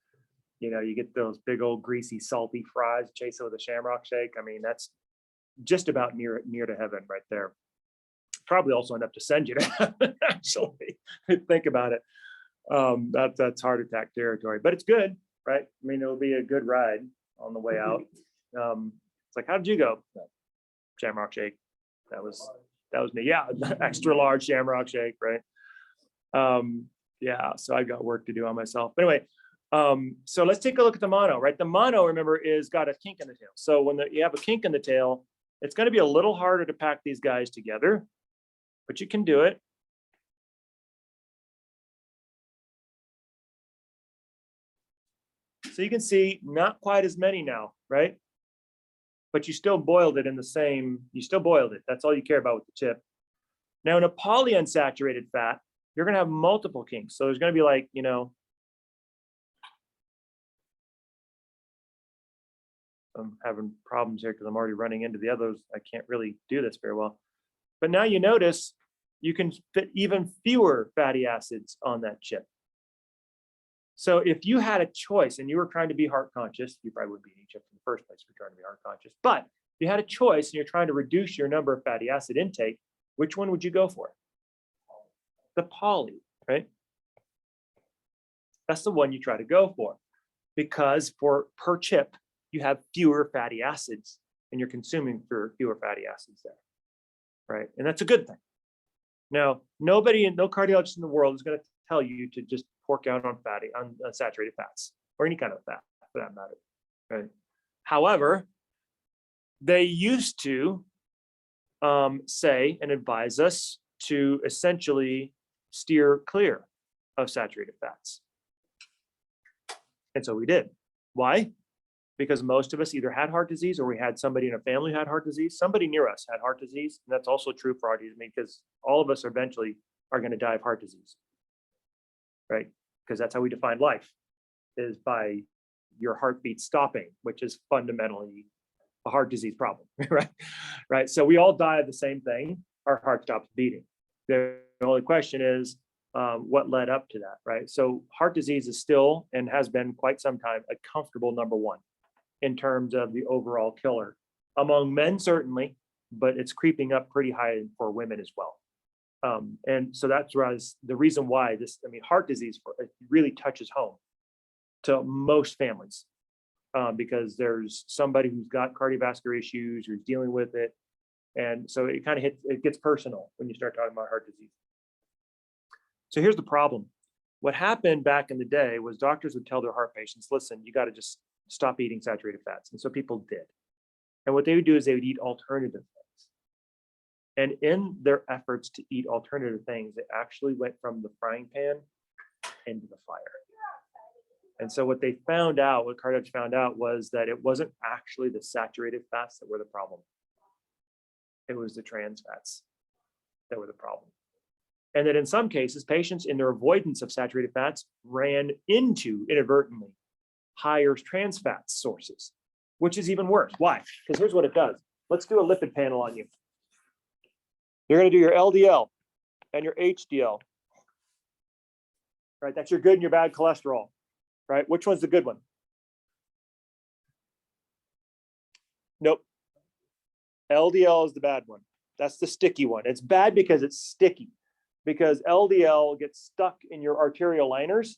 you know, you get those big old greasy salty fries, chase it with a Shamrock Shake. I mean, that's just about near to heaven right there. Probably also enough to send you to heaven, actually. Think about it. That's heart attack territory, but it's good, right? I mean, it'll be a good ride on the way out. It's like, how did you go? Shamrock Shake. That was me. Yeah, extra large Shamrock Shake, right? Yeah, so I got work to do on myself. But anyway, so let's take a look at the mono, right? The mono, remember, is got a kink in the tail. So when you have a kink in the tail, it's going to be a little harder to pack these guys together, but you can do it. So you can see not quite as many now, right? But you still boiled it in the same, you still boiled it. That's all you care about with the chip. Now in a polyunsaturated fat, you're going to have multiple kinks. So there's going to be like, you know, I'm having problems here because I'm already running into the others. I can't really do this very well. But now you notice you can fit even fewer fatty acids on that chip. So if you had a choice and you were trying to be heart conscious, you probably wouldn't be eating chips in the first place if you're trying to be heart conscious. But if you had a choice and you're trying to reduce your number of fatty acid intake, which one would you go for? The poly, right? That's the one you try to go for, because for per chip, you have fewer fatty acids and you're consuming fewer fatty acids there, right? And that's a good thing. Now, no cardiologist in the world is going to tell you to just pork out on saturated fats or any kind of fat for that matter, right? However, they used to say and advise us to essentially steer clear of saturated fats. And so we did. Why? Because most of us either had heart disease or we had somebody in a family who had heart disease. Somebody near us had heart disease. And that's also true for heart disease, because all of us eventually are going to die of heart disease, right? Because that's how we define life, is by your heartbeat stopping, which is fundamentally a heart disease problem, right? Right. So we all die of the same thing. Our heart stops beating. The only question is what led up to that, right? So heart disease is still, and has been quite some time, a comfortable number one in terms of the overall killer among men, certainly, but it's creeping up pretty high for women as well. And so that's the reason why heart disease it really touches home to most families, because there's somebody who's got cardiovascular issues, who's dealing with it. And so it kind of it gets personal when you start talking about heart disease. So here's the problem. What happened back in the day was doctors would tell their heart patients, listen, you got to just stop eating saturated fats. And so people did. And what they would do is they would eat alternative things. And in their efforts to eat alternative things, they actually went from the frying pan into the fire. And so what cardiologists found out was that it wasn't actually the saturated fats that were the problem. It was the trans fats that were the problem. And that in some cases, patients in their avoidance of saturated fats ran into, inadvertently, higher trans fat sources, which is even worse. Why? Because here's what it does. Let's do a lipid panel on you. You're going to do your LDL and your HDL, right? That's your good and your bad cholesterol, right? Which one's the good one? Nope. LDL is the bad one. That's the sticky one. It's bad because it's sticky, because LDL gets stuck in your arterial liners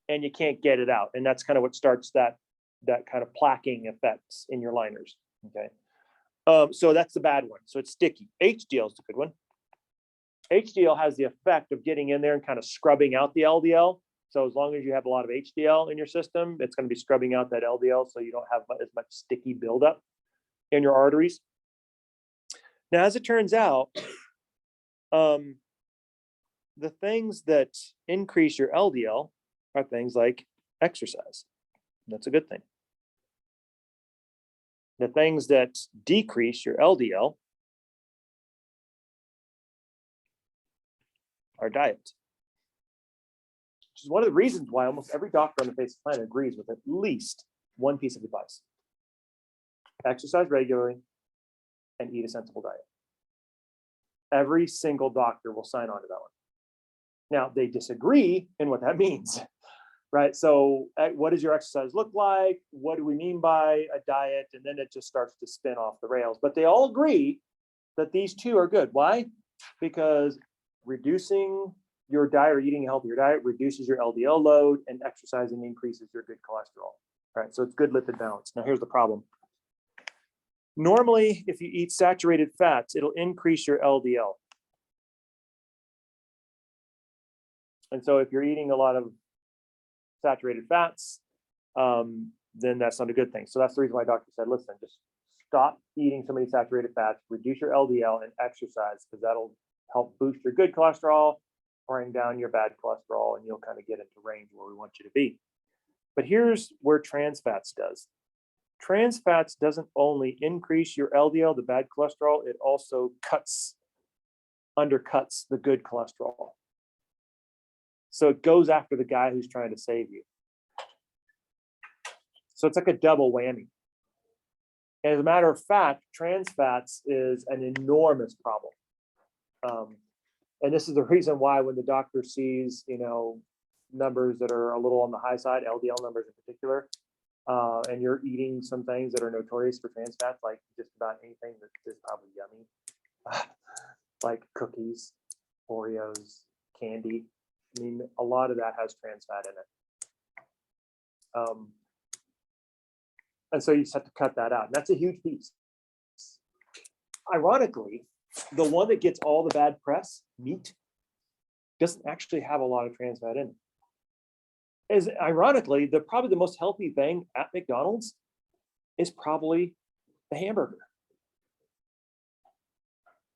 and you can't get it out. And that's kind of what starts that kind of plaquing effects in your liners, okay? So that's the bad one. So it's sticky. HDL is the good one. HDL has the effect of getting in there and kind of scrubbing out the LDL. So as long as you have a lot of HDL in your system, it's going to be scrubbing out that LDL so you don't have as much sticky buildup in your arteries. Now, as it turns out, the things that increase your LDL are things like exercise. That's a good thing. The things that decrease your LDL are diet. Which is one of the reasons why almost every doctor on the face of the planet agrees with at least one piece of advice. Exercise regularly and eat a sensible diet. Every single doctor will sign on to that one. Now, they disagree in what that means, right? So what does your exercise look like? What do we mean by a diet? And then it just starts to spin off the rails. But they all agree that these two are good. Why? Because reducing your diet or eating a healthier diet reduces your LDL load, and exercising increases your good cholesterol, right? So it's good lipid balance. Now, here's the problem. Normally, if you eat saturated fats, it'll increase your LDL. And so if you're eating a lot of saturated fats, then that's not a good thing. So that's the reason why doctor said, listen, just stop eating so many saturated fats, reduce your LDL and exercise, because that'll help boost your good cholesterol, bring down your bad cholesterol, and you'll kind of get into range where we want you to be. But here's where trans fats does. Trans fats doesn't only increase your LDL, the bad cholesterol, it also undercuts the good cholesterol. So it goes after the guy who's trying to save you. So it's like a double whammy. And as a matter of fact, trans fats is an enormous problem. And this is the reason why when the doctor sees, numbers that are a little on the high side, LDL numbers in particular, and you're eating some things that are notorious for trans fats, like just about anything that is probably yummy, like cookies, Oreos, candy. I mean, a lot of that has trans fat in it. And so you just have to cut that out. And that's a huge piece. Ironically, the one that gets all the bad press, meat, doesn't actually have a lot of trans fat in it. Ironically, probably the most healthy thing at McDonald's is probably the hamburger,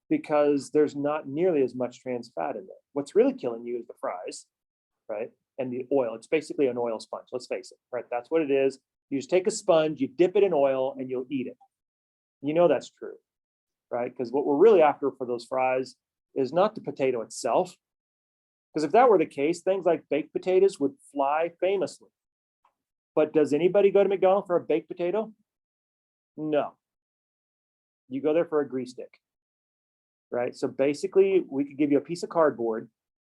because there's not nearly as much trans fat in there. What's really killing you is the fries, right? And the oil. It's basically an oil sponge. Let's face it, right? That's what it is. You just take a sponge, you dip it in oil, and you'll eat it. You know that's true, right? Because what we're really after for those fries is not the potato itself. Because if that were the case, things like baked potatoes would fly famously. But does anybody go to McDonald's for a baked potato? No. You go there for a grease stick, right? So basically, we could give you a piece of cardboard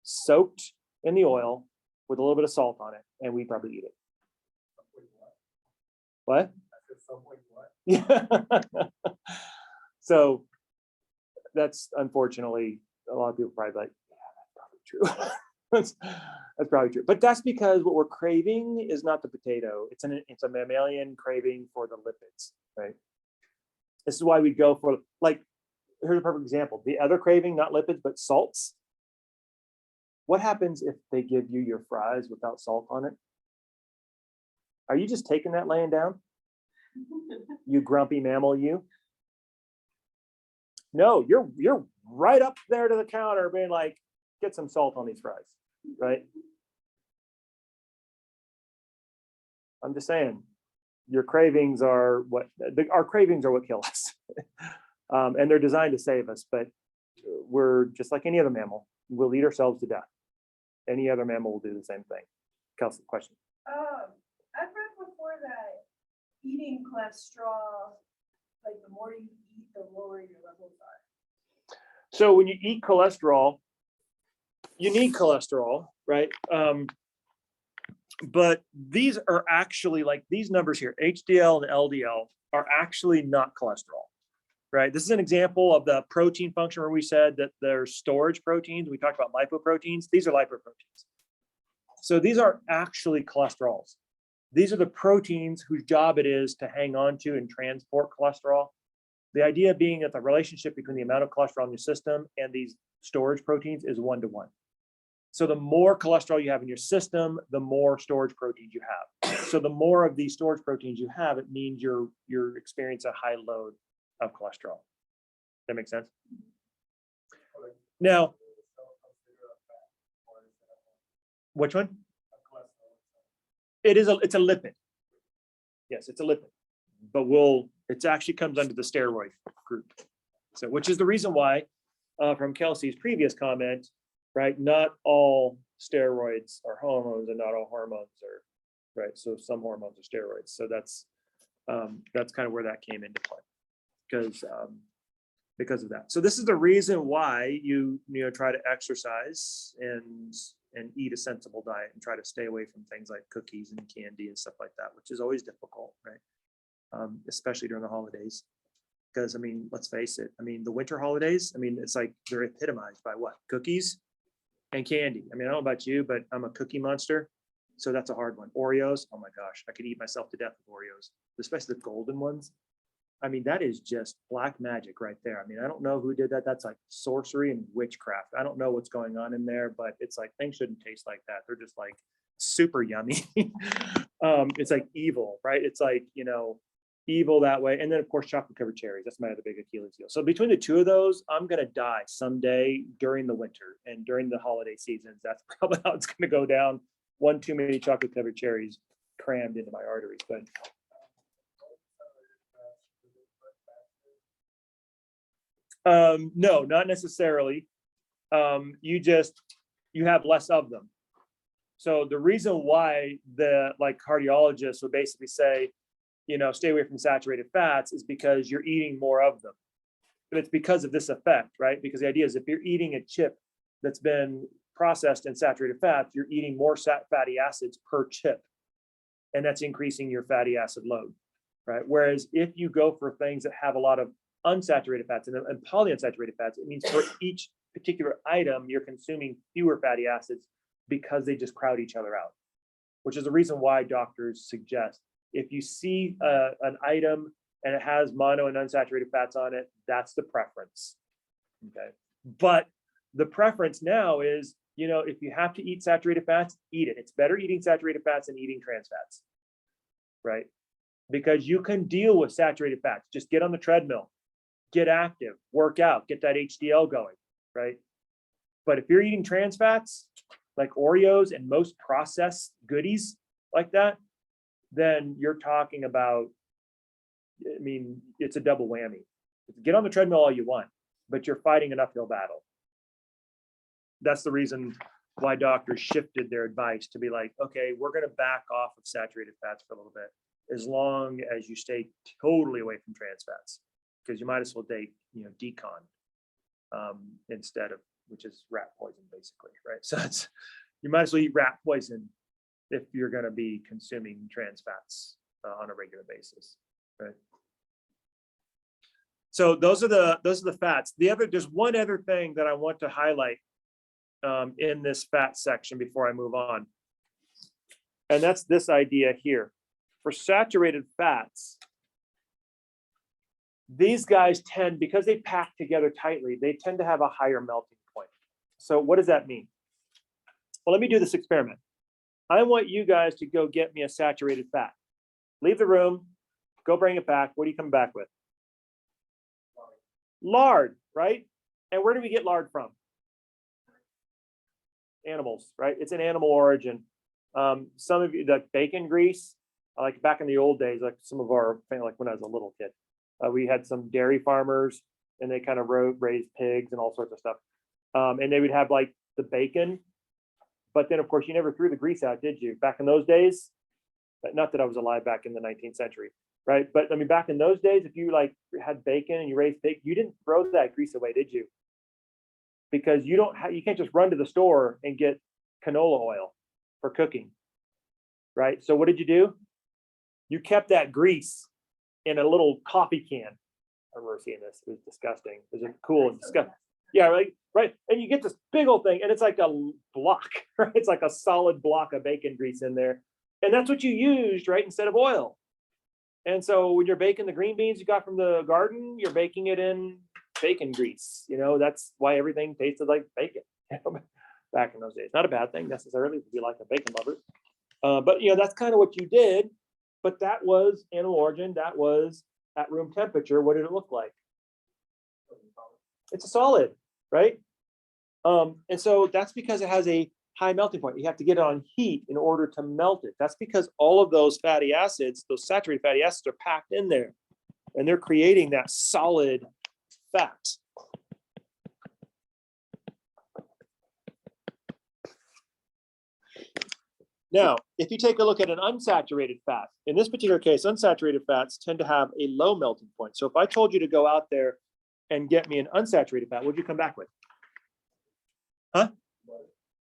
soaked in the oil with a little bit of salt on it, and we'd probably eat it. What? Yeah. So that's unfortunately, a lot of people probably like, yeah, that's probably true. that's probably true. But that's because what we're craving is not the potato. It's a mammalian craving for the lipids, right? This is why we go for, like, here's a perfect example. The other craving, not lipids, but salts. What happens if they give you your fries without salt on it? Are you just taking that laying down? You grumpy mammal, you? No, you're right up there to the counter being like, get some salt on these fries, right? I'm just saying, your cravings are our cravings are what kill us. And they're designed to save us, but we're just like any other mammal. We'll eat ourselves to death. Any other mammal will do the same thing. Kelsey, question. I've read before that eating cholesterol, like the more you eat, the lower your levels are. So when you eat cholesterol, you need cholesterol, right? But these are actually, like, these numbers here, HDL and LDL, are actually not cholesterol, right? This is an example of the protein function where we said that they're storage proteins. We talked about lipoproteins. These are lipoproteins. So these are actually cholesterols. These are the proteins whose job it is to hang on to and transport cholesterol. The idea being that the relationship between the amount of cholesterol in your system and these storage proteins is 1-to-1. So the more cholesterol you have in your system, the more storage proteins you have. So the more of these storage proteins you have, it means you're experiencing a high load of cholesterol. That makes sense? Now, which one? It's a lipid. Yes, it's a lipid, but it actually comes under the steroid group. So, which is the reason why, from Kelsey's previous comment, right? Not all steroids are hormones, and not all hormones are, right? So some hormones are steroids. So that's kind of where that came into play, because of that. So this is the reason why you try to exercise and eat a sensible diet and try to stay away from things like cookies and candy and stuff like that, which is always difficult, right? Especially during the holidays. Because, I mean, let's face it, I mean, the winter holidays, I mean, it's like they're epitomized by what? Cookies and candy. I mean, I don't know about you, but I'm a cookie monster. So that's a hard one. Oreos, oh my gosh, I could eat myself to death with Oreos, especially the golden ones. I mean, that is just black magic right there. I mean, I don't know who did that. That's like sorcery and witchcraft. I don't know what's going on in there, but it's like things shouldn't taste like that. They're just like super yummy. It's like evil, right? It's like, evil that way. And then of course, chocolate covered cherries. That's my other big Achilles heel. So between the two of those, I'm going to die someday during the winter and during the holiday seasons. That's probably how it's going to go down. One too many chocolate covered cherries crammed into my arteries. But no, not necessarily. You have less of them. So the reason why the cardiologists would basically say, stay away from saturated fats is because you're eating more of them. But it's because of this effect, right? Because the idea is if you're eating a chip that's been processed in saturated fats, you're eating more fatty acids per chip. And that's increasing your fatty acid load, right? Whereas if you go for things that have a lot of unsaturated fats and polyunsaturated fats, it means for each particular item, you're consuming fewer fatty acids because they just crowd each other out, which is the reason why doctors suggest if you see an item and it has mono and unsaturated fats on it, that's the preference. Okay. But the preference now is, if you have to eat saturated fats, eat it. It's better eating saturated fats than eating trans fats, right? Because you can deal with saturated fats. Just get on the treadmill, get active, work out, get that HDL going, right? But if you're eating trans fats, like Oreos and most processed goodies like that, then you're talking about, I mean, it's a double whammy. Get on the treadmill all you want, but you're fighting an uphill battle. That's the reason why doctors shifted their advice to be like, okay, we're going to back off of saturated fats for a little bit, as long as you stay totally away from trans fats, because you might as well date, decon instead of, which is rat poison basically, right? So you might as well eat rat poison if you're going to be consuming trans fats on a regular basis, right? So those are the fats. There's one other thing that I want to highlight in this fat section before I move on, and that's this idea here. For saturated fats, these guys because they pack together tightly, they tend to have a higher melting point. So what does that mean? Well, let me do this experiment. I want you guys to go get me a saturated fat. Leave the room, go bring it back. What are you coming back with? Lard, right? And where do we get lard from? Animals, right? It's an animal origin. Some of you, like bacon grease, like back in the old days, like some of our, like when I was a little kid, we had some dairy farmers and they kind of raised pigs and all sorts of stuff. And they would have like the bacon. But then, of course, you never threw the grease out, did you? Back in those days, not that I was alive back in the 19th century, right? But I mean, back in those days, if you had bacon and you raised pig, you didn't throw that grease away, did you? Because you can't just run to the store and get canola oil for cooking, right? So what did you do? You kept that grease in a little coffee can. I remember seeing this. It was disgusting. It was cool and disgusting. Yeah, right. And you get this big old thing, and it's like a block, right? It's like a solid block of bacon grease in there. And that's what you used, right? Instead of oil. And so when you're baking the green beans you got from the garden, you're baking it in bacon grease. You know, that's why everything tasted like bacon back in those days. Not a bad thing necessarily if you like a bacon lover. But you know, that's kind of what you did. But that was animal origin. That was at room temperature. What did it look like? It's a solid, right? And so that's because it has a high melting point. You have to get it on heat in order to melt it. That's because all of those fatty acids, those saturated fatty acids, are packed in there, and they're creating that solid fat. Now, if you take a look at an unsaturated fat, in this particular case, unsaturated fats tend to have a low melting point. So if I told you to go out there and get me an unsaturated fat, what'd you come back with? Huh?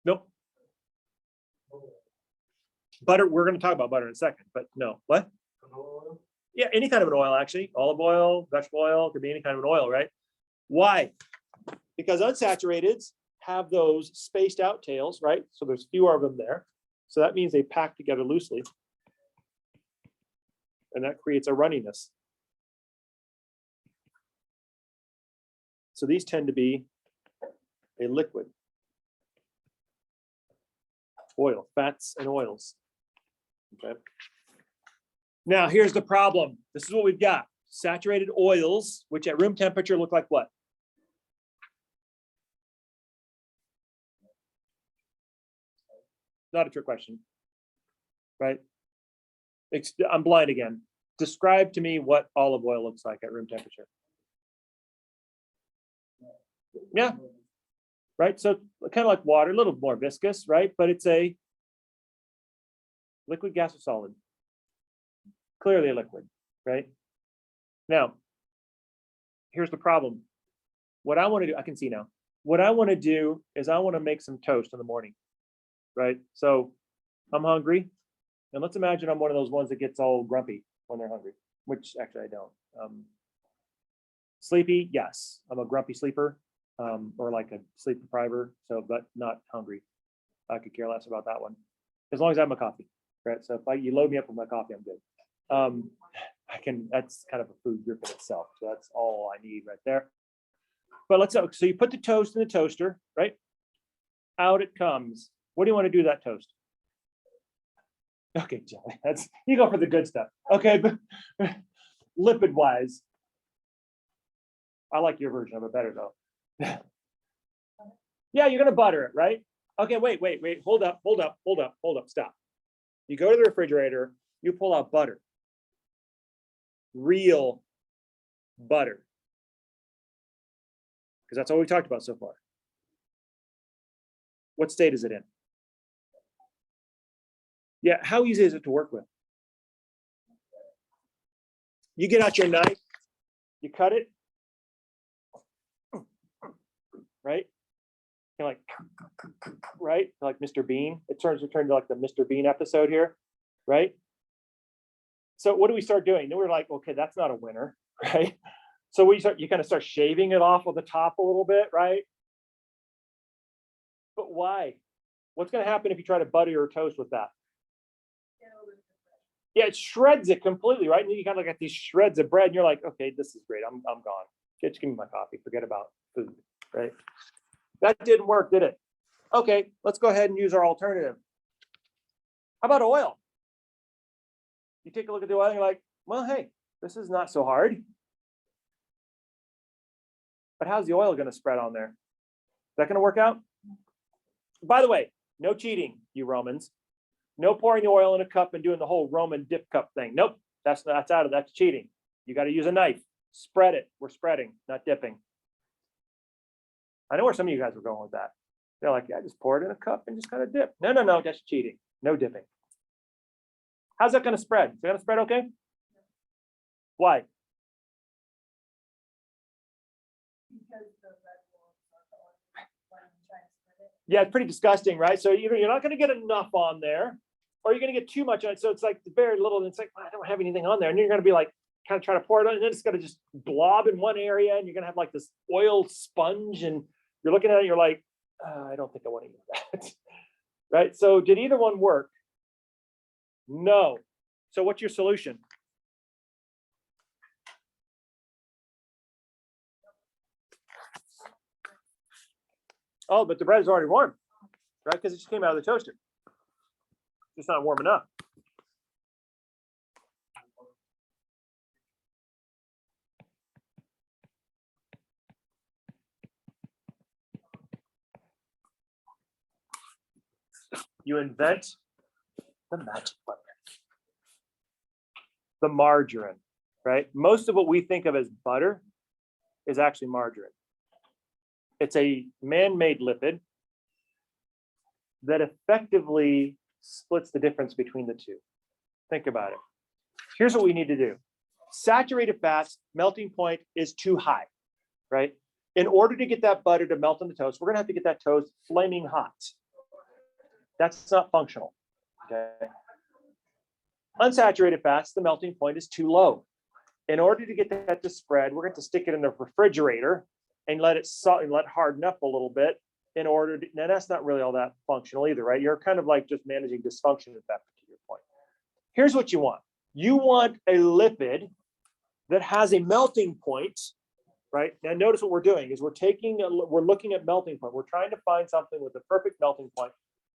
Nope. Butter, we're going to talk about butter in a second, but no. What? Yeah, any kind of an oil, actually. Olive oil, vegetable oil, could be any kind of an oil, right? Why? Because unsaturated have those spaced out tails, right? So there's fewer of them there. So that means they pack together loosely. And that creates a runniness. So these tend to be a liquid. Oil, fats and oils. Okay. Now here's the problem. This is what we've got. Saturated oils, which at room temperature look like what? Not a trick question, right? I'm blind again. Describe to me what olive oil looks like at room temperature. Yeah, right. So kind of like water, a little more viscous, right? But it's a liquid, gas, or solid. Clearly a liquid, right? Now, here's the problem. What I want to do, I can see now. What I want to do is I want to make some toast in the morning, right? So I'm hungry. And let's imagine I'm one of those ones that gets all grumpy when they're hungry, which actually I don't. Sleepy, yes. I'm a grumpy sleeper, or like a sleep depriver, so, but not hungry. I could care less about that one. As long as I have my coffee, right? So if you load me up with my coffee, I'm good. That's kind of a food group in itself. So that's all I need right there. But so you put the toast in the toaster, right? Out it comes. What do you want to do to that toast? Okay, Jelly, you go for the good stuff. Okay, but lipid wise, I like your version of it better though. Yeah, you're gonna butter it, right? Okay, wait, hold up, stop. You go to the refrigerator, you pull out butter. Real butter. Because that's all we talked about so far. What state is it in? Yeah, how easy is it to work with? You get out your knife, you cut it, right? You're like, right? Like Mr. Bean. It turns to like the Mr. Bean episode here, right? So what do we start doing? Then we're like, okay, that's not a winner, right? So you kind of start shaving it off of the top a little bit, right? But why? What's going to happen if you try to butter your toast with that? Yeah, it shreds it completely, right? And you kind of got these shreds of bread, and you're like, okay, this is great. I'm gone. Just give me my coffee. Forget about food, right? That didn't work, did it? Okay, let's go ahead and use our alternative. How about oil? You take a look at the oil, and you're like, well, hey, this is not so hard. But how's the oil going to spread on there? Is that going to work out? By the way, no cheating, you Romans. No pouring the oil in a cup and doing the whole Roman dip cup thing. Nope, that's cheating. You got to use a knife. Spread it. We're spreading, not dipping. I know where some of you guys were going with that. They're like, yeah, just pour it in a cup and just kind of dip. No, that's cheating. No dipping. How's that going to spread? Is it going to spread okay? Why? Yeah, it's pretty disgusting, right? So either you're not going to get enough on there, or you're going to get too much on it. So it's like very little, and it's like, I don't have anything on there. And you're going to be like, kind of try to pour it on, and then it's going to just blob in one area, and you're going to have like this oil sponge, and you're looking at it, you're like, I don't think I want to use that. Right? So did either one work? No. So what's your solution? Oh, but the bread is already warm, right? Because it just came out of the toaster. It's not warm enough. You invent the magic butter, the margarine, right? Most of what we think of as butter is actually margarine. It's a man-made lipid that effectively splits the difference between the two. Think about it. Here's what we need to do. Saturated fats, melting point is too high, right? In order to get that butter to melt on the toast, we're gonna have to get that toast flaming hot. That's not functional, okay? Unsaturated fats, the melting point is too low. In order to get that to spread, we're going to stick it in the refrigerator and let it harden up a little bit in order to, now that's not really all that functional either, right? You're kind of like just managing dysfunction at that particular point. Here's what you want. You want a lipid that has a melting point, right? Now notice what we're doing is we're looking at melting point. We're trying to find something with the perfect melting point.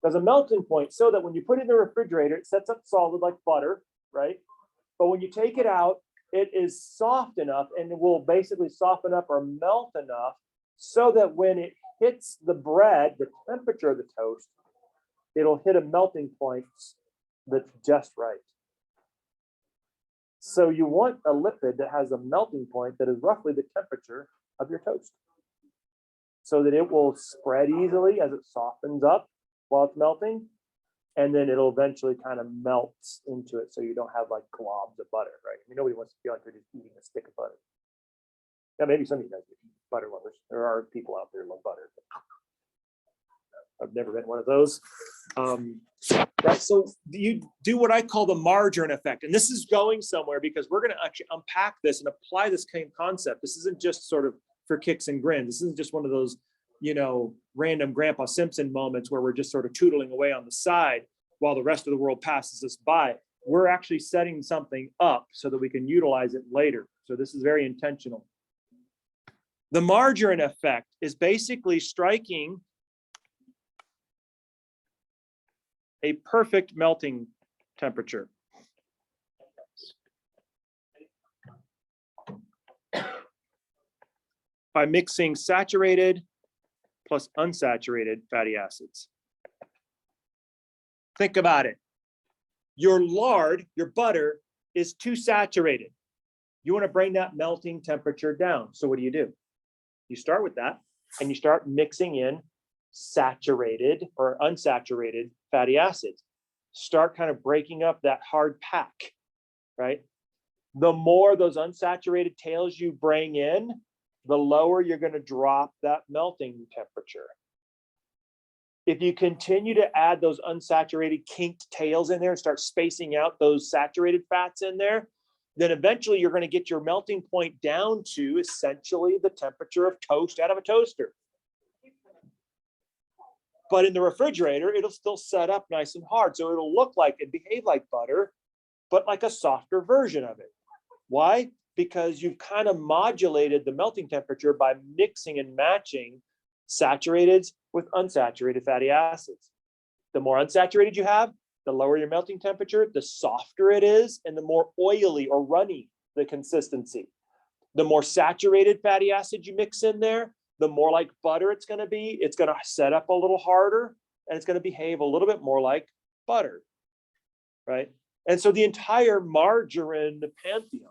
There's a melting point so that when you put it in the refrigerator, it sets up solid like butter, right? But when you take it out, it is soft enough and it will basically soften up or melt enough so that when it hits the bread, the temperature of the toast, it'll hit a melting point that's just right. So you want a lipid that has a melting point that is roughly the temperature of your toast so that it will spread easily as it softens up while it's melting, and then it'll eventually kind of melt into it so you don't have like globs of butter, right? I mean, nobody wants to feel like they're just eating a stick of butter. Now, maybe some of you guys are butter lovers. There are people out there who love butter. I've never been one of those. Right, so you do what I call the margarine effect. And this is going somewhere because we're going to actually unpack this and apply this same concept. This isn't just sort of for kicks and grins. This isn't just one of those, you know, random Grandpa Simpson moments where we're just sort of tootling away on the side while the rest of the world passes us by. We're actually setting something up so that we can utilize it later. So this is very intentional. The margarine effect is basically striking a perfect melting temperature. By mixing saturated plus unsaturated fatty acids. Think about it. Your lard, your butter, is too saturated. You want to bring that melting temperature down. So what do? You start with that and you start mixing in saturated or unsaturated fatty acids. Start kind of breaking up that hard pack, right? The more those unsaturated tails you bring in, the lower you're going to drop that melting temperature. If you continue to add those unsaturated kinked tails in there and start spacing out those saturated fats in there, then eventually you're going to get your melting point down to essentially the temperature of toast out of a toaster. But in the refrigerator, it'll still set up nice and hard. So it'll look like and behave like butter, but like a softer version of it. Why? Because you've kind of modulated the melting temperature by mixing and matching saturated with unsaturated fatty acids. The more unsaturated you have, the lower your melting temperature, the softer it is, and the more oily or runny the consistency. The more saturated fatty acid you mix in there, the more like butter it's going to be. It's going to set up a little harder, and it's going to behave a little bit more like butter, right? And so the entire margarine pantheon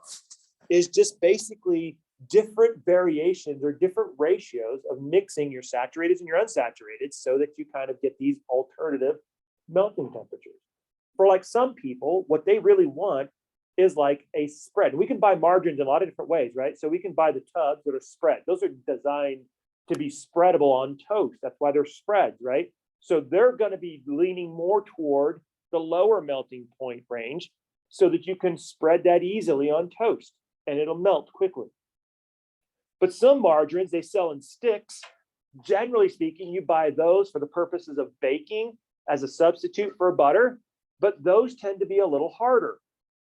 is just basically different variations or different ratios of mixing your saturated and your unsaturated so that you kind of get these alternative melting temperatures. For like some people, what they really want is like a spread. We can buy margarines in a lot of different ways, right? So we can buy the tubs that are spread. Those are designed to be spreadable on toast. That's why they're spreads, right? So they're going to be leaning more toward the lower melting point range so that you can spread that easily on toast and it'll melt quickly. But some margarines, they sell in sticks. Generally speaking, you buy those for the purposes of baking as a substitute for butter, but those tend to be a little harder,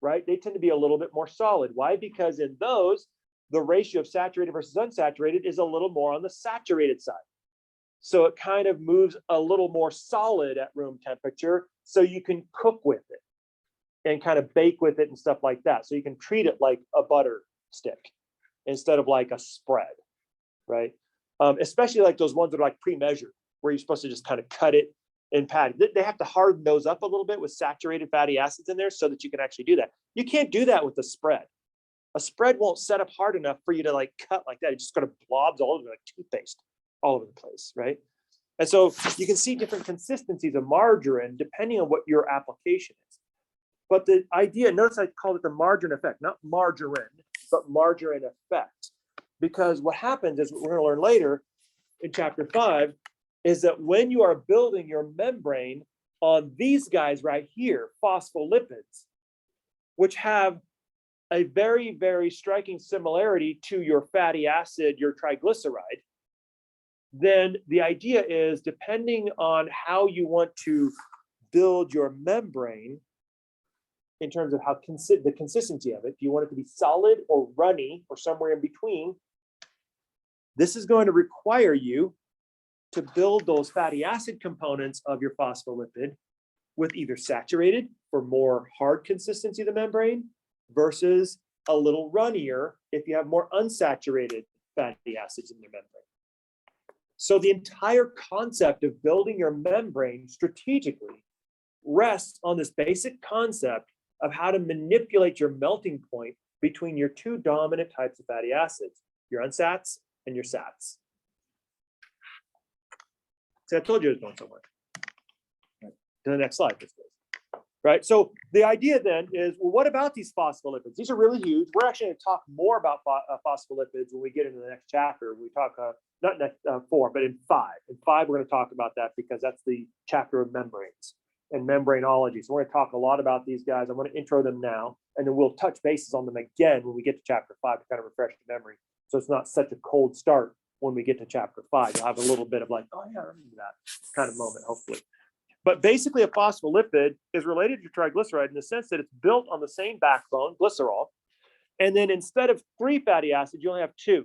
right? They tend to be a little bit more solid. Why? Because in those, the ratio of saturated versus unsaturated is a little more on the saturated side. So it kind of moves a little more solid at room temperature, so you can cook with it and kind of bake with it and stuff like that. So you can treat it like a butter stick instead of like a spread, right? Especially like those ones that are like pre-measured, where you're supposed to just kind of cut it and pat it. They have to harden those up a little bit with saturated fatty acids in there so that you can actually do that. You can't do that with a spread. A spread won't set up hard enough for you to like cut like that. It just kind of blobs all over like toothpaste all over the place, right? And so you can see different consistencies of margarine depending on what your application is. But the idea, notice I called it the margarine effect, not margarine, but margarine effect. Because what happens is, what we're going to learn later in chapter 5, is that when you are building your membrane on these guys right here, phospholipids, which have a very, very striking similarity to your fatty acid, your triglyceride, then the idea is, depending on how you want to build your membrane in terms of how the consistency of it, do you want it to be solid or runny or somewhere in between? This is going to require you to build those fatty acid components of your phospholipid with either saturated for more hard consistency of the membrane versus a little runnier if you have more unsaturated fatty acids in your membrane. So the entire concept of building your membrane strategically rests on this basic concept of how to manipulate your melting point between your two dominant types of fatty acids, your unsats and your sats. See, I told you it was going somewhere. Right. To the next slide, please. Right. So the idea then is, well, what about these phospholipids? These are really huge. We're actually going to talk more about phospholipids when we get into the next chapter. We talk not next 4, but in 5. In 5, we're going to talk about that because that's the chapter of membranes and membraneology. So we're going to talk a lot about these guys. I'm going to intro them now, and then we'll touch bases on them again when we get to chapter 5 to kind of refresh your memory. So it's not such a cold start when we get to chapter 5. You'll have a little bit of like, oh yeah, I remember that kind of moment, hopefully. But basically, a phospholipid is related to triglyceride in the sense that it's built on the same backbone, glycerol. And then instead of 3 fatty acids, you only have 2.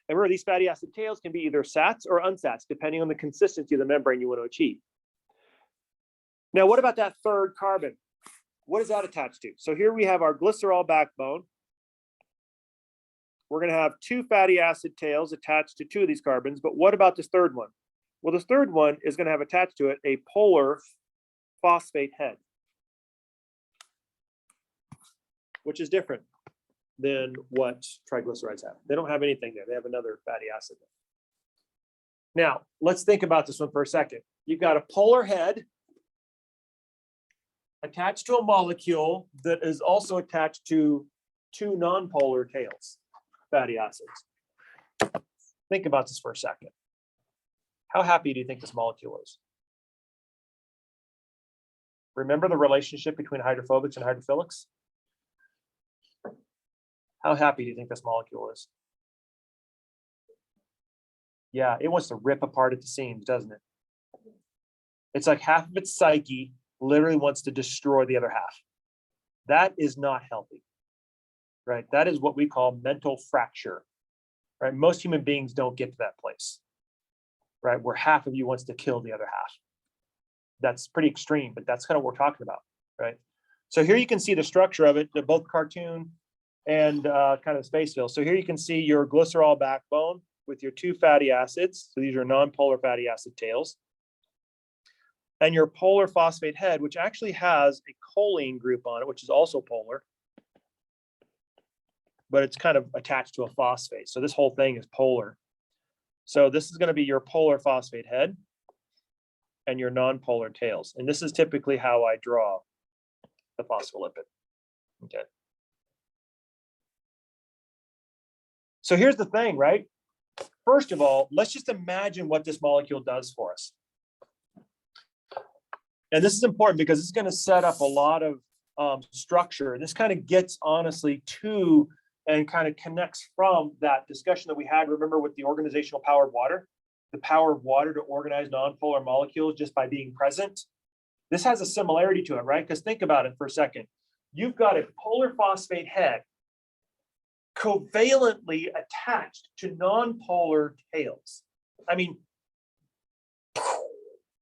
And remember, these fatty acid tails can be either sats or unsats, depending on the consistency of the membrane you want to achieve. Now, what about that third carbon? What is that attached to? So here we have our glycerol backbone. We're going to have 2 fatty acid tails attached to 2 of these carbons. But what about this third one? Well, this third one is going to have attached to it a polar phosphate head, which is different than what triglycerides have. They don't have anything there. They have another fatty acid there. Now, let's think about this one for a second. You've got a polar head attached to a molecule that is also attached to 2 nonpolar tails, fatty acids. Think about this for a second. How happy do you think this molecule is? Remember the relationship between hydrophobics and hydrophilics? How happy do you think this molecule is? Yeah, it wants to rip apart at the seams, doesn't it? It's like half of its psyche literally wants to destroy the other half. That is not healthy, right? That is what we call mental fracture, right? Most human beings don't get to that place, right? Where half of you wants to kill the other half. That's pretty extreme, but that's kind of what we're talking about, right? So here you can see the structure of it, both cartoon and kind of space fill. So here you can see your glycerol backbone with your 2 fatty acids. So these are non-polar fatty acid tails. And your polar phosphate head, which actually has a choline group on it, which is also polar, but it's kind of attached to a phosphate. So this whole thing is polar. So this is going to be your polar phosphate head and your non-polar tails. And this is typically how I draw the phospholipid. Okay. So here's the thing, right? First of all, let's just imagine what this molecule does for us. And this is important because it's going to set up a lot of structure. This kind of gets honestly to and kind of connects from that discussion that we had, remember, with the organizational power of water, the power of water to organize nonpolar molecules just by being present. This has a similarity to it, right? Because think about it for a second. You've got a polar phosphate head covalently attached to nonpolar tails. I mean,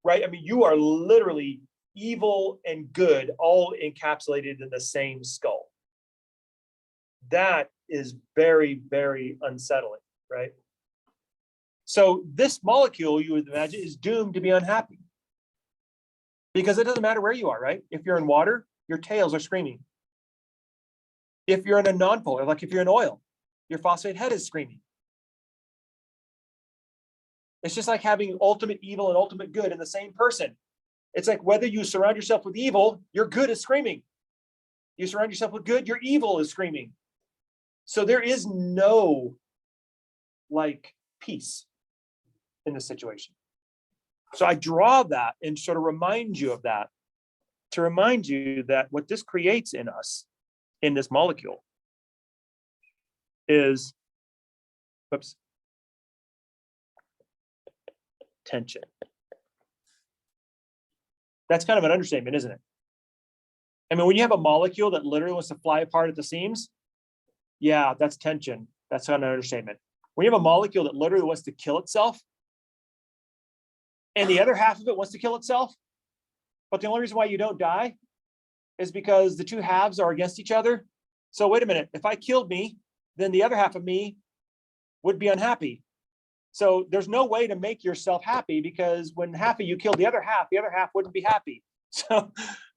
right? I mean, you are literally evil and good all encapsulated in the same skull. That is very, very unsettling, right? So this molecule, you would imagine, is doomed to be unhappy. Because it doesn't matter where you are, right? If you're in water, your tails are screaming. If you're in a nonpolar, like if you're in oil, your phosphate head is screaming. It's just like having ultimate evil and ultimate good in the same person. It's like whether you surround yourself with evil, your good is screaming. You surround yourself with good, your evil is screaming. So there is no like peace in this situation. So I draw that and sort of remind you of that, to remind you that what this creates in us, in this molecule, is, whoops, tension. That's kind of an understatement, isn't it? I mean, when you have a molecule that literally wants to fly apart at the seams, yeah, that's tension. That's not an understatement. When you have a molecule that literally wants to kill itself, and the other half of it wants to kill itself, but the only reason why you don't die is because the two halves are against each other. So wait a minute, if I killed me, then the other half of me would be unhappy. So there's no way to make yourself happy, because when half of you killed the other half wouldn't be happy. So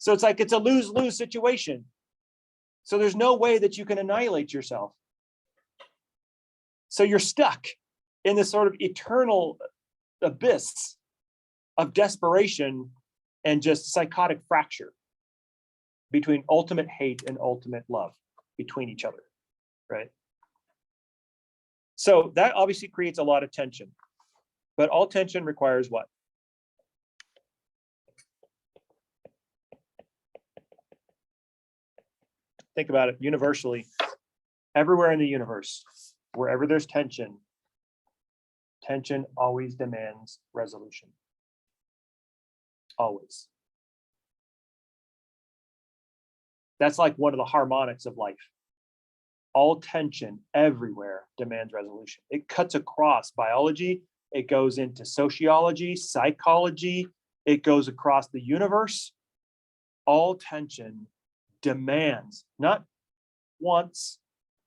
it's like it's a lose-lose situation. So there's no way that you can annihilate yourself. So you're stuck in this sort of eternal abyss of desperation and just psychotic fracture between ultimate hate and ultimate love between each other, right? So that obviously creates a lot of tension, but all tension requires what? Think about it universally. Everywhere in the universe, wherever there's tension, tension always demands resolution. Always. That's like one of the harmonics of life. All tension everywhere demands resolution. It cuts across biology. It goes into sociology, psychology. It goes across the universe. All tension demands, not wants,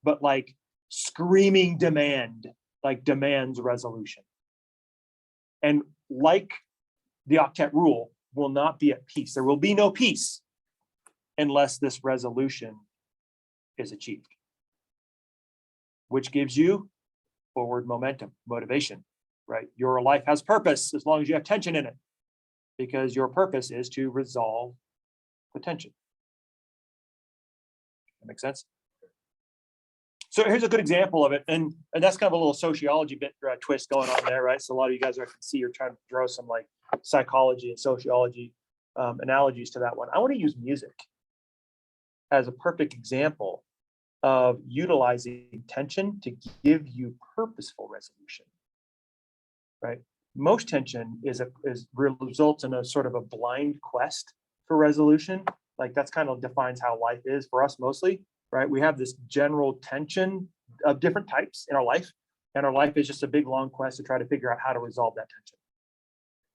but like screaming demand, like demands resolution. And like the octet rule, will not be at peace. There will be no peace unless this resolution is achieved, which gives you forward momentum, motivation, right? Your life has purpose as long as you have tension in it, because your purpose is to resolve the tension. That makes sense? So here's a good example of it. And that's kind of a little sociology bit twist going on there, right? So a lot of you guys, I can see you're trying to throw some like psychology and sociology analogies to that one. I want to use music as a perfect example of utilizing tension to give you purposeful resolution, right? Most tension results in a sort of a blind quest for resolution. Like that's kind of defines how life is for us mostly, right? We have this general tension of different types in our life, and our life is just a big long quest to try to figure out how to resolve that tension.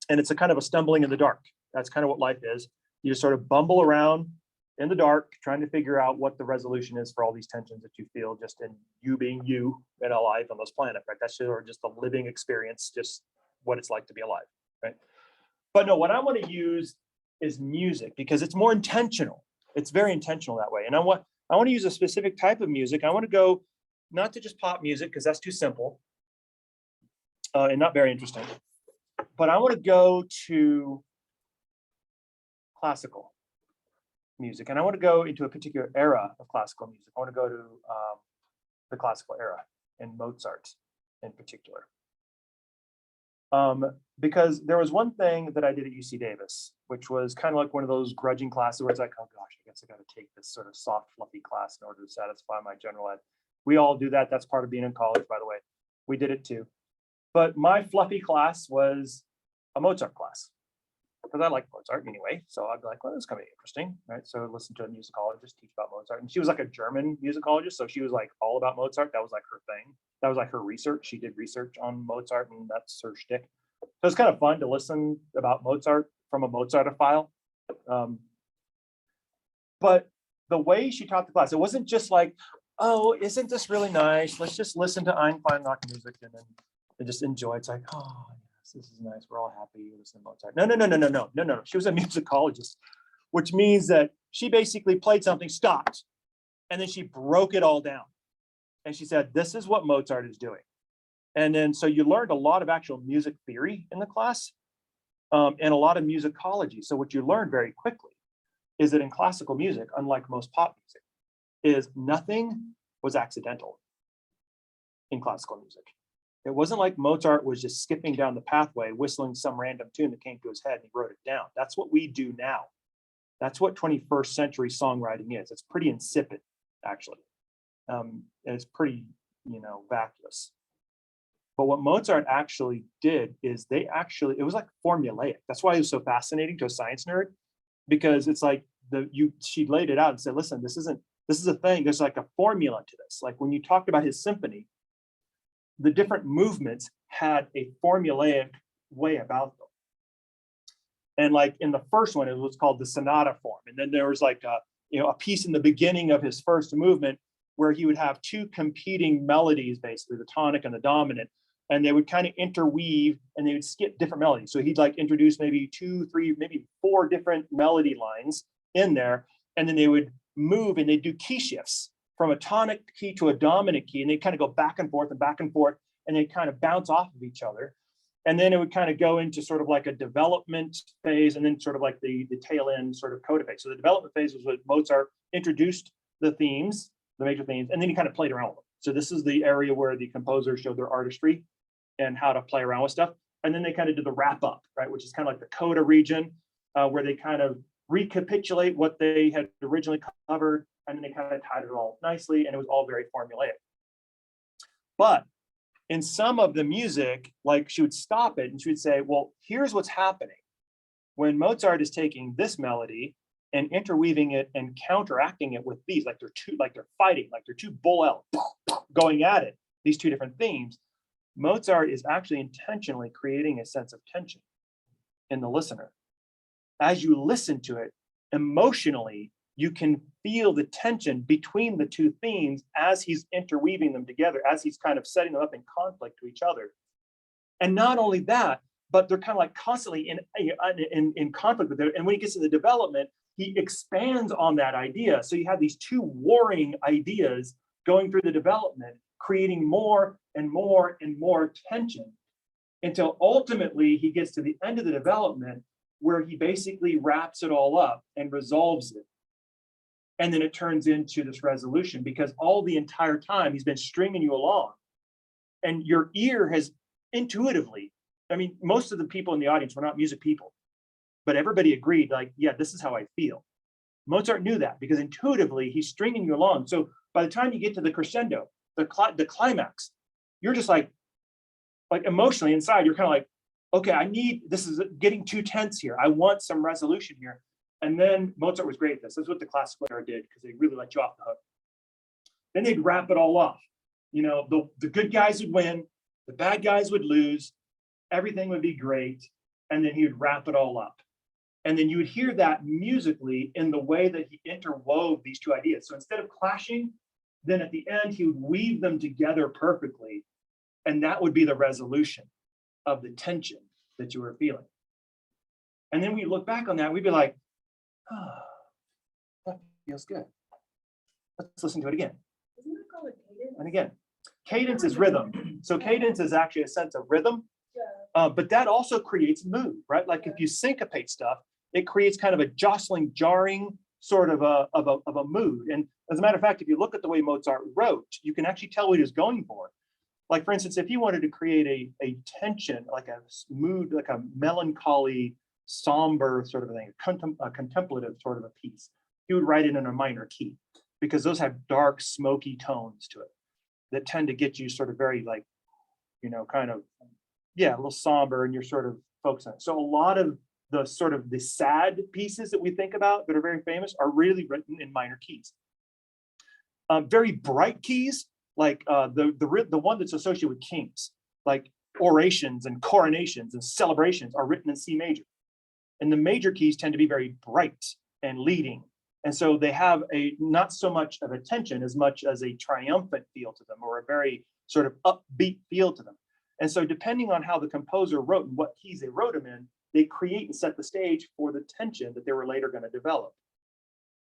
And it's a kind of a stumbling in the dark. That's kind of what life is. You just sort of bumble around in the dark, trying to figure out what the resolution is for all these tensions that you feel just in you being you and alive on this planet, right? That's sort of just a living experience, just what it's like to be alive, right? But no, what I want to use is music because it's more intentional. It's very intentional that way. And I want to use a specific type of music. I want to go not to just pop music because that's too simple and not very interesting. But I want to go to classical music, and I want to go into a particular era of classical music. I want to go to the classical era and Mozart in particular. Because there was one thing that I did at UC Davis, which was kind of like one of those grudging classes where it's like, oh gosh, I guess I got to take this sort of soft, fluffy class in order to satisfy my general ed. We all do that. That's part of being in college, by the way. We did it too. But my fluffy class was a Mozart class. because I like Mozart anyway. So I'd be like, well, this is gonna be interesting, right? So I listened to a musicologist teach about Mozart, and she was like a German musicologist, so she was like all about Mozart. That was like her thing. That was like her research. She did research on Mozart, and that's her shtick. So it's kind of fun to listen about Mozart from a Mozartophile. But the way she taught the class, it wasn't just like, oh, isn't this really nice? Let's just listen to Einstein-like music and then and just enjoy. It's like, oh, yes, this is nice. We're all happy. Listen to Mozart. No. She was a musicologist, which means that she basically played something, stopped, and then she broke it all down. And she said, this is what Mozart is doing. And then so you learned a lot of actual music theory in the class, and a lot of musicology. So what you learned very quickly is that in classical music, unlike most pop music, is nothing was accidental in classical music. It wasn't like Mozart was just skipping down the pathway, whistling some random tune that came to his head and he wrote it down. That's what we do now. That's what 21st century songwriting is. It's pretty insipid, actually. And it's pretty, vacuous. But what Mozart actually did is it was like formulaic. That's why it was so fascinating to a science nerd, because it's like she laid it out and said, listen, this is a thing. There's like a formula to this. Like when you talked about his symphony, the different movements had a formulaic way about them. And like in the first one, it was called the sonata form. And then there was like a piece in the beginning of his first movement where he would have two competing melodies, basically the tonic and the dominant, and they would kind of interweave and they would skip different melodies. So he'd like introduce maybe 2, 3, maybe 4 different melody lines in there. And then they would move and they'd do key shifts from a tonic key to a dominant key. And they kind of go back and forth, and they kind of bounce off of each other. And then it would kind of go into sort of like a development phase, and then sort of like the tail end sort of coda phase. So the development phase was when Mozart introduced the themes, the major themes, and then he kind of played around with them. So this is the area where the composers showed their artistry and how to play around with stuff. And then they kind of did the wrap up, right, which is kind of like the coda region, where they kind of recapitulate what they had originally covered, and then they kind of tied it all nicely, and it was all very formulaic. But in some of the music, like she would stop it and she would say, well, here's what's happening. When Mozart is taking this melody and interweaving it and counteracting it with these, like they're fighting, like they're two bull elk going at it, these two different themes, Mozart is actually intentionally creating a sense of tension in the listener. As you listen to it, emotionally, you can feel the tension between the two themes as he's interweaving them together, as he's kind of setting them up in conflict to each other. And not only that, but they're kind of like constantly in conflict with it. And when he gets to the development, he expands on that idea. So you have these two warring ideas going through the development, creating more and more and more tension, until ultimately he gets to the end of the development where he basically wraps it all up and resolves it. And then it turns into this resolution, because all the entire time he's been stringing you along, and your ear has intuitively, I mean, most of the people in the audience were not music people, but everybody agreed, like, yeah, this is how I feel. Mozart knew that because intuitively he's stringing you along. So by the time you get to the crescendo, the climax, you're just like emotionally inside, you're kind of like, okay, this is getting too tense here. I want some resolution here. And then Mozart was great at this. That's what the classical era did, because they really let you off the hook. Then they'd wrap it all off. The good guys would win, the bad guys would lose, everything would be great, and then he would wrap it all up. And then you would hear that musically in the way that he interwove these two ideas. So instead of clashing, then at the end, he would weave them together perfectly. And that would be the resolution of the tension that you were feeling. And then we look back on that, we'd be like, oh, that feels good. Let's listen to it again. Isn't it called a cadence? And again, cadence is rhythm. So cadence is actually a sense of rhythm, Yeah. but that also creates mood, right? Like if you syncopate stuff, it creates kind of a jostling, jarring sort of a mood. And as a matter of fact, if you look at the way Mozart wrote, you can actually tell what he was going for. Like for instance, if he wanted to create a tension, like a mood, like a melancholy, somber sort of a thing, a contemplative sort of a piece, he would write it in a minor key, because those have dark, smoky tones to it that tend to get you sort of very like, kind of, yeah, a little somber, and you're sort of focused on it. So a lot of the sort of the sad pieces that we think about that are very famous are really written in minor keys. Very bright keys, like the one that's associated with kings, like orations and coronations and celebrations, are written in C major. And the major keys tend to be very bright and leading. And so they have a not so much of a tension as much as a triumphant feel to them, or a very sort of upbeat feel to them. And so depending on how the composer wrote and what keys they wrote them in, they create and set the stage for the tension that they were later going to develop.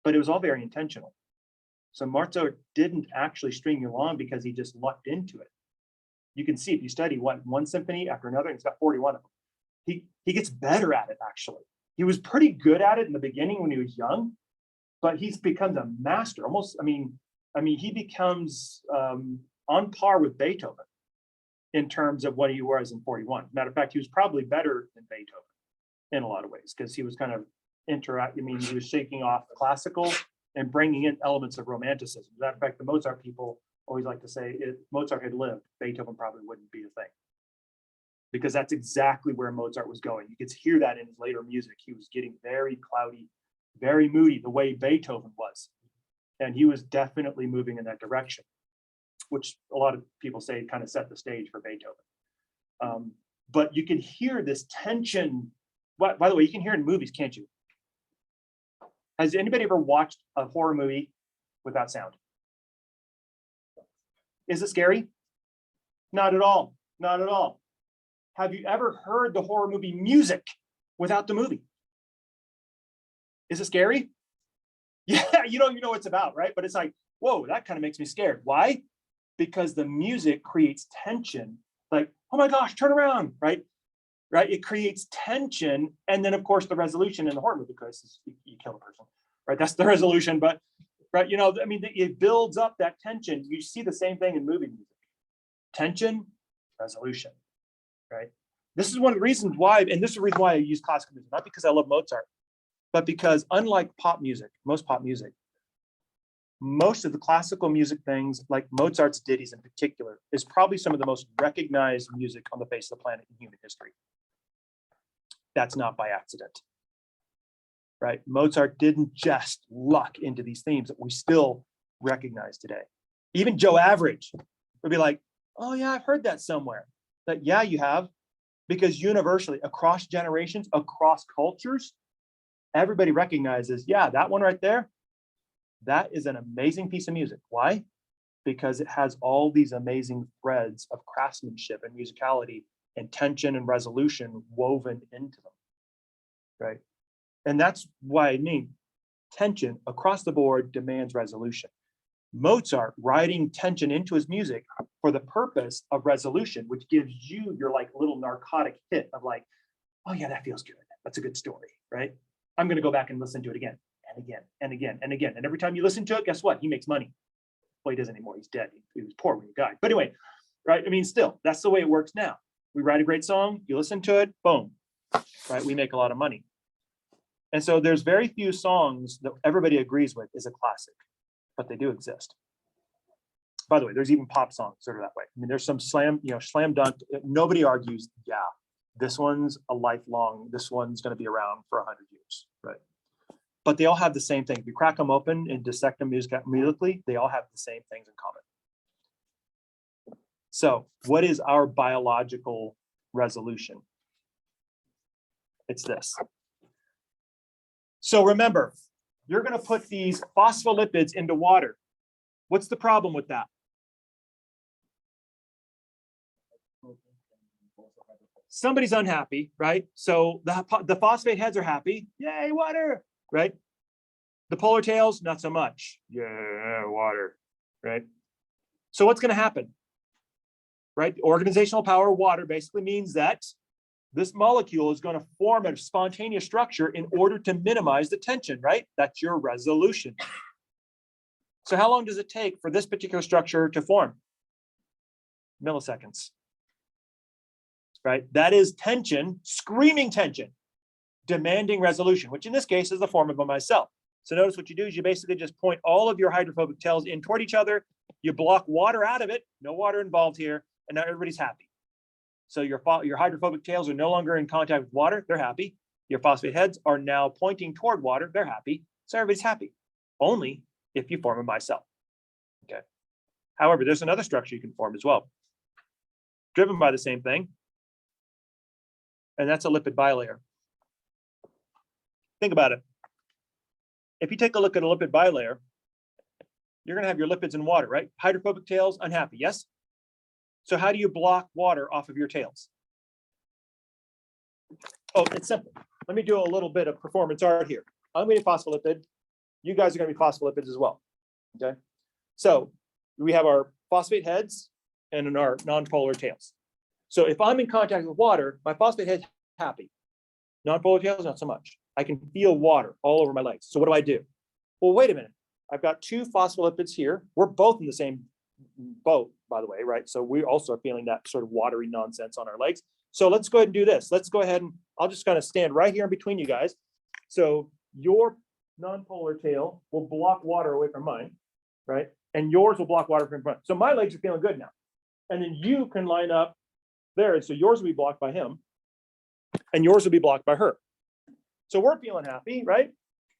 But it was all very intentional. So Mozart didn't actually string you along because he just lucked into it. You can see if you study one symphony after another, and it's got 41 of them. He gets better at it, actually. He was pretty good at it in the beginning when he was young, but he's becomes a master. Almost, I mean, he becomes on par with Beethoven in terms of what he was in 41. Matter of fact, he was probably better than Beethoven in a lot of ways, because he was kind of he was shaking off classical and bringing in elements of romanticism. Matter of fact, the Mozart people always like to say, if Mozart had lived, Beethoven probably wouldn't be a thing. Because that's exactly where Mozart was going. You could hear that in his later music. He was getting very cloudy, very moody, the way Beethoven was. And he was definitely moving in that direction, which a lot of people say kind of set the stage for Beethoven. But you can hear this tension. By the way, you can hear it in movies, can't you? Has anybody ever watched a horror movie without sound? Is it scary? Not at all. Not at all. Have you ever heard the horror movie music without the movie? Is it scary? Yeah, you know what it's about, right? But it's like, whoa, that kind of makes me scared. Why? Because the music creates tension. Like, oh my gosh, turn around, right? Right? It creates tension. And then, of course, the resolution in the horror movie, because you kill a person, right? That's the resolution. But, right, it builds up that tension. You see the same thing in movie music. Tension, resolution. Right. This is one of the reasons why, and this is the reason why I use classical music, not because I love Mozart, but because unlike pop music, most of the classical music things, like Mozart's ditties in particular, is probably some of the most recognized music on the face of the planet in human history. That's not by accident. Right? Mozart didn't just luck into these themes that we still recognize today. Even Joe Average would be like, oh yeah, I've heard that somewhere. That, yeah, you have, because universally, across generations, across cultures, everybody recognizes, yeah, that one right there, that is an amazing piece of music. Why? Because it has all these amazing threads of craftsmanship and musicality and tension and resolution woven into them, right? And that's why I mean, tension across the board demands resolution. Mozart writing tension into his music for the purpose of resolution, which gives you your like little narcotic hit of like, oh yeah, that feels good. That's a good story, right? I'm going to go back and listen to it again and again and again and again. And every time you listen to it, guess what? He makes money. Well, he doesn't anymore. He's dead. He was poor when he died. But anyway, right? I mean, still, that's the way it works now. We write a great song, you listen to it, boom, right? We make a lot of money. And so there's very few songs that everybody agrees with is a classic, but they do exist. By the way, there's even pop songs that are that way. I mean, there's some slam dunk. Nobody argues, yeah, this one's a lifelong, this one's going to be around for 100 years, right? But they all have the same thing. If you crack them open and dissect them musically, they all have the same things in common. So what is our biological resolution? It's this. So remember, you're going to put these phospholipids into water. What's the problem with that? Somebody's unhappy, right? So the phosphate heads are happy. Yay, water, right? The polar tails, not so much. Yeah, water, right? So what's going to happen? Right? Organizational power, water, basically means that this molecule is going to form a spontaneous structure in order to minimize the tension, right? That's your resolution. So how long does it take for this particular structure to form? Milliseconds, right? That is tension, screaming tension, demanding resolution, which in this case is the form of a micelle. So notice what you do is you basically just point all of your hydrophobic tails in toward each other. You block water out of it, no water involved here, and now everybody's happy. So your hydrophobic tails are no longer in contact with water, they're happy. your phosphate heads are now pointing toward water. They're happy. So everybody's happy. Only if you form a micelle. Okay. However, there's another structure you can form as well, driven by the same thing. And that's a lipid bilayer. Think about it. If you take a look at a lipid bilayer, you're going to have your lipids in water, right? Hydrophobic tails, unhappy, yes? So how do you block water off of your tails? Oh, it's simple. Let me do a little bit of performance art here. I'm going to be phospholipid. You guys are going to be phospholipids as well, okay? So we have our phosphate heads and our nonpolar tails. So if I'm in contact with water, my phosphate head's happy. Nonpolar tails, not so much. I can feel water all over my legs. So what do? Well, wait a minute. I've got two phospholipids here. We're both in the same boat, by the way, right? So we also are feeling that sort of watery nonsense on our legs. So let's go ahead and do this. Let's go ahead and I'll just kind of stand right here in between you guys. So your nonpolar tail will block water away from mine, right? And yours will block water from mine. So my legs are feeling good now. And then you can line up there. So yours will be blocked by him and yours will be blocked by her. So we're feeling happy, right?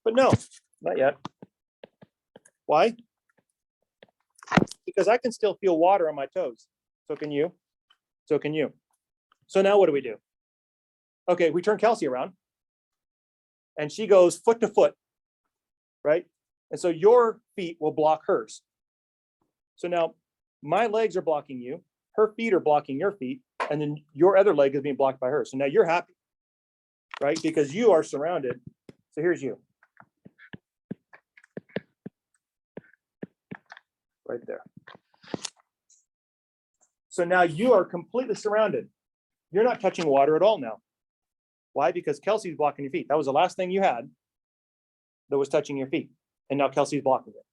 But no, not yet. Why? Because I can still feel water on my toes. So can you. So can you. So now what do? Okay, we turn Kelsey around and she goes foot to foot, right? And so your feet will block hers. So now my legs are blocking you, her feet are blocking your feet, and then your other leg is being blocked by her. So now you're happy, right? Because you are surrounded. So here's you. Right there. So now you are completely surrounded. You're not touching water at all now. Why? Because Kelsey's blocking your feet. That was the last thing you had that was touching your feet. And now Kelsey's blocking it,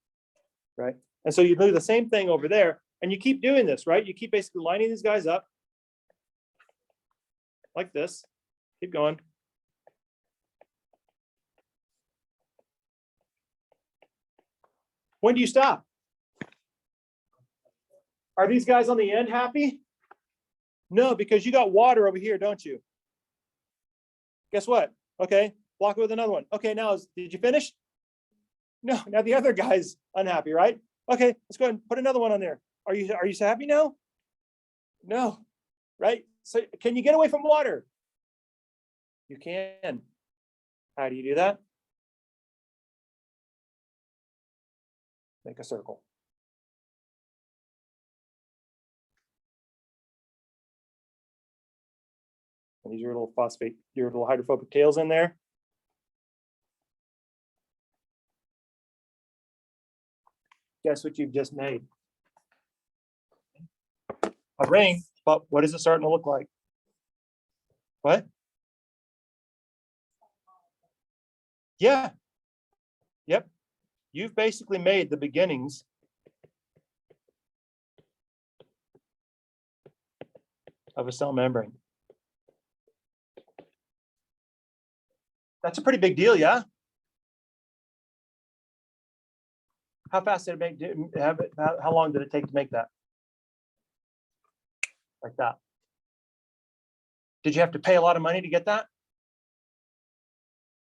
right? And so you do the same thing over there and you keep doing this, right? You keep basically lining these guys up like this. Keep going. When do you stop? Are these guys on the end happy? No, because you got water over here, don't you? Guess what? Okay, block it with another one. Okay, now did you finish? No, now the other guy's unhappy, right? Okay, let's go ahead and put another one on there. Are you so happy now? No, right? So can you get away from water? You can. How do you do that? Make a circle. And these are little phosphate, your little hydrophobic tails in there. Guess what you've just made? A ring, but what is it starting to look like? What? Yeah. Yep. You've basically made the beginnings of a cell membrane. That's a pretty big deal, yeah? How fast did it make, how long did it take to make that? Like that. Did you have to pay a lot of money to get that?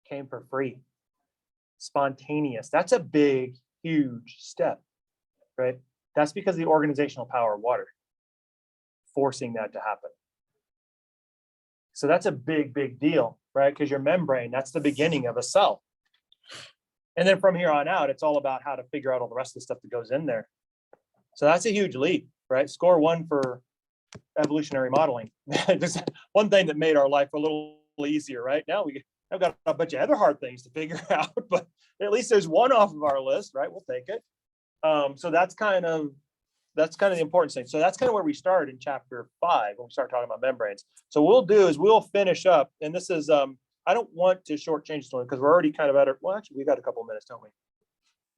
Came for free. Spontaneous. That's a big, huge step, right? That's because of the organizational power of water, forcing that to happen. So that's a big, big deal, right? Because your membrane, that's the beginning of a cell. And then from here on out, it's all about how to figure out all the rest of the stuff that goes in there. So that's a huge leap, right? Score one for evolutionary modeling. Just one thing that made our life a little easier, right? Now I've got a bunch of other hard things to figure out, but at least there's one off of our list, right? We'll take it. So that's kind of the important thing. So that's kind of where we start in chapter 5 when we start talking about membranes. So what we'll do is we'll finish up, and this is I don't want to shortchange this one because we're already kind of at it. Well, actually, we got a couple of minutes, don't we?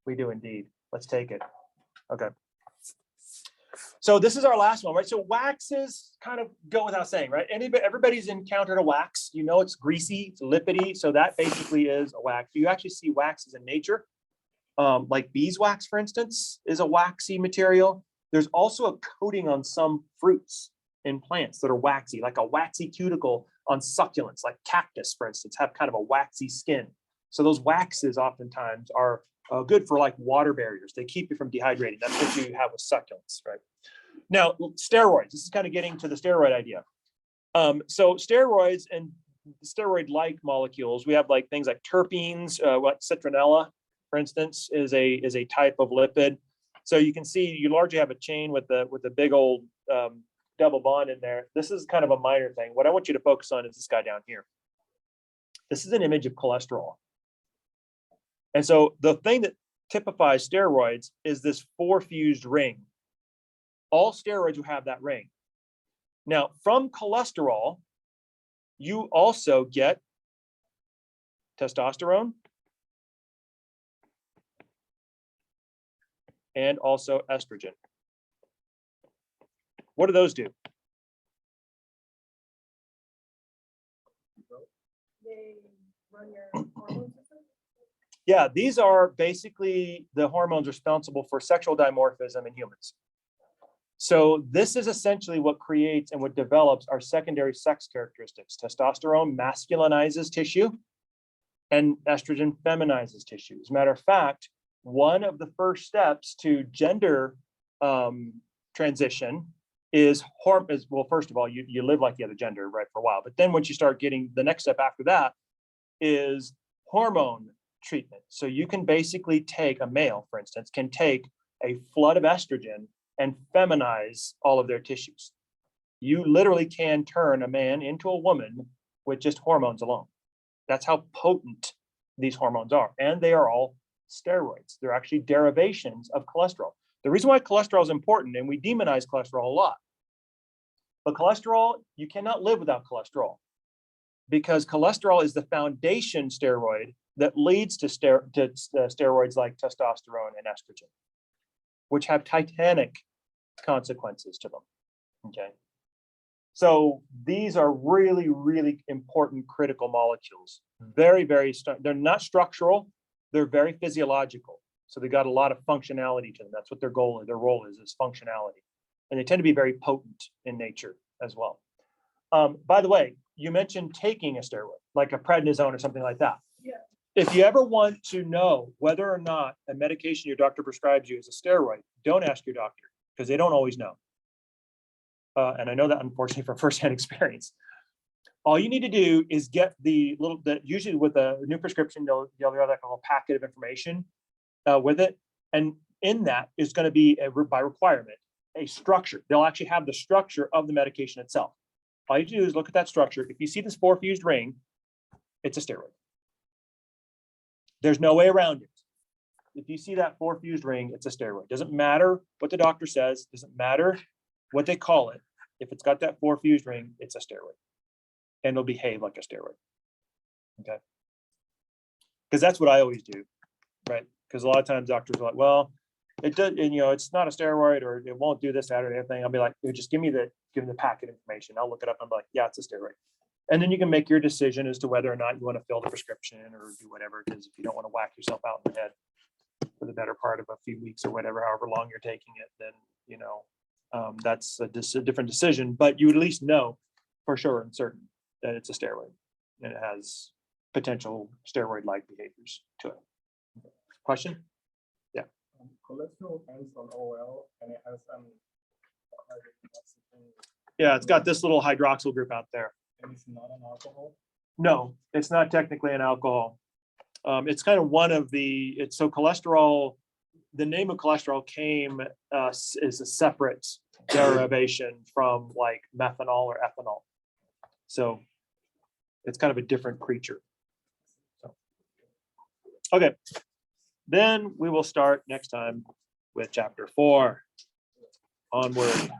We do indeed. Let's take it. Okay. So this is our last one, right? So waxes kind of go without saying, right? Everybody's encountered a wax. You know, it's greasy, it's lipidy. So that basically is a wax. You actually see waxes in nature. Like beeswax, for instance, is a waxy material. There's also a coating on some fruits in plants that are waxy, like a waxy cuticle on succulents, like cactus, for instance, have kind of a waxy skin. So those waxes oftentimes are good for like water barriers. They keep you from dehydrating. That's what you have with succulents, right? Now, steroids. This is kind of getting to the steroid idea. So steroids and steroid-like molecules, we have like things like terpenes, what citronella, for instance, is a type of lipid. So you can see you largely have a chain with the big old double bond in there. This is kind of a minor thing. What I want you to focus on is this guy down here. This is an image of cholesterol. And so the thing that typifies steroids is this 4-fused ring. All steroids will have that ring. Now, from cholesterol, you also get testosterone and also estrogen. What do those do? They run your hormone system? Yeah, these are basically the hormones responsible for sexual dimorphism in humans. So this is essentially what creates and what develops our secondary sex characteristics. Testosterone masculinizes tissue and estrogen feminizes tissue. As a matter of fact, one of the first steps to gender transition is well, first of all, you live like the other gender, right, for a while. But then once you start getting the next step after that is hormone treatment. So you can basically take a male, for instance, can take a flood of estrogen and feminize all of their tissues. You literally can turn a man into a woman with just hormones alone. That's how potent these hormones are. And they are all steroids. They're actually derivations of cholesterol. The reason why cholesterol is important, and we demonize cholesterol a lot, but cholesterol, you cannot live without cholesterol because cholesterol is the foundation steroid that leads to steroids like testosterone and estrogen, which have titanic consequences to them, okay? So these are really, really important critical molecules. Very, they're not structural, they're very physiological. So they got a lot of functionality to them. That's what their role is functionality. And they tend to be very potent in nature as well. By the way, you mentioned taking a steroid, like a prednisone or something like that. Yeah. If you ever want to know whether or not a medication your doctor prescribes you is a steroid, don't ask your doctor because they don't always know. And I know that unfortunately from firsthand experience. All you need to do is get usually with a new prescription, they'll have like a little packet of information with it. And in that is going to be by requirement, a structure. They'll actually have the structure of the medication itself. All you do is look at that structure. If you see this 4-fused ring, it's a steroid. There's no way around it. If you see that 4-fused ring, it's a steroid. Doesn't matter what the doctor says, doesn't matter what they call it. If it's got that 4-fused ring, it's a steroid. And it'll behave like a steroid. Okay. Because that's what I always do, right? Because a lot of times doctors are like, well, it does, and, it's not a steroid or it won't do this, that, or anything. I'll be like, just give me the packet information. I'll look it up. I'm like, yeah, it's a steroid. And then you can make your decision as to whether or not you want to fill the prescription or do whatever it is. If you don't want to whack yourself out in the head for the better part of a few weeks or whatever, however long you're taking it, then, that's a different decision. But you at least know for sure and certain that it's a steroid and it has potential steroid-like behaviors to it. Question? Yeah. Cholesterol ends on OL and it has Yeah, it's got this little hydroxyl group out there. and it's not an alcohol. No, it's not technically an alcohol. It's kind of one of so cholesterol, the name of cholesterol came is a separate derivation from like methanol or ethanol. So it's kind of a different creature. So, okay, then we will start next time with chapter 4. Onward.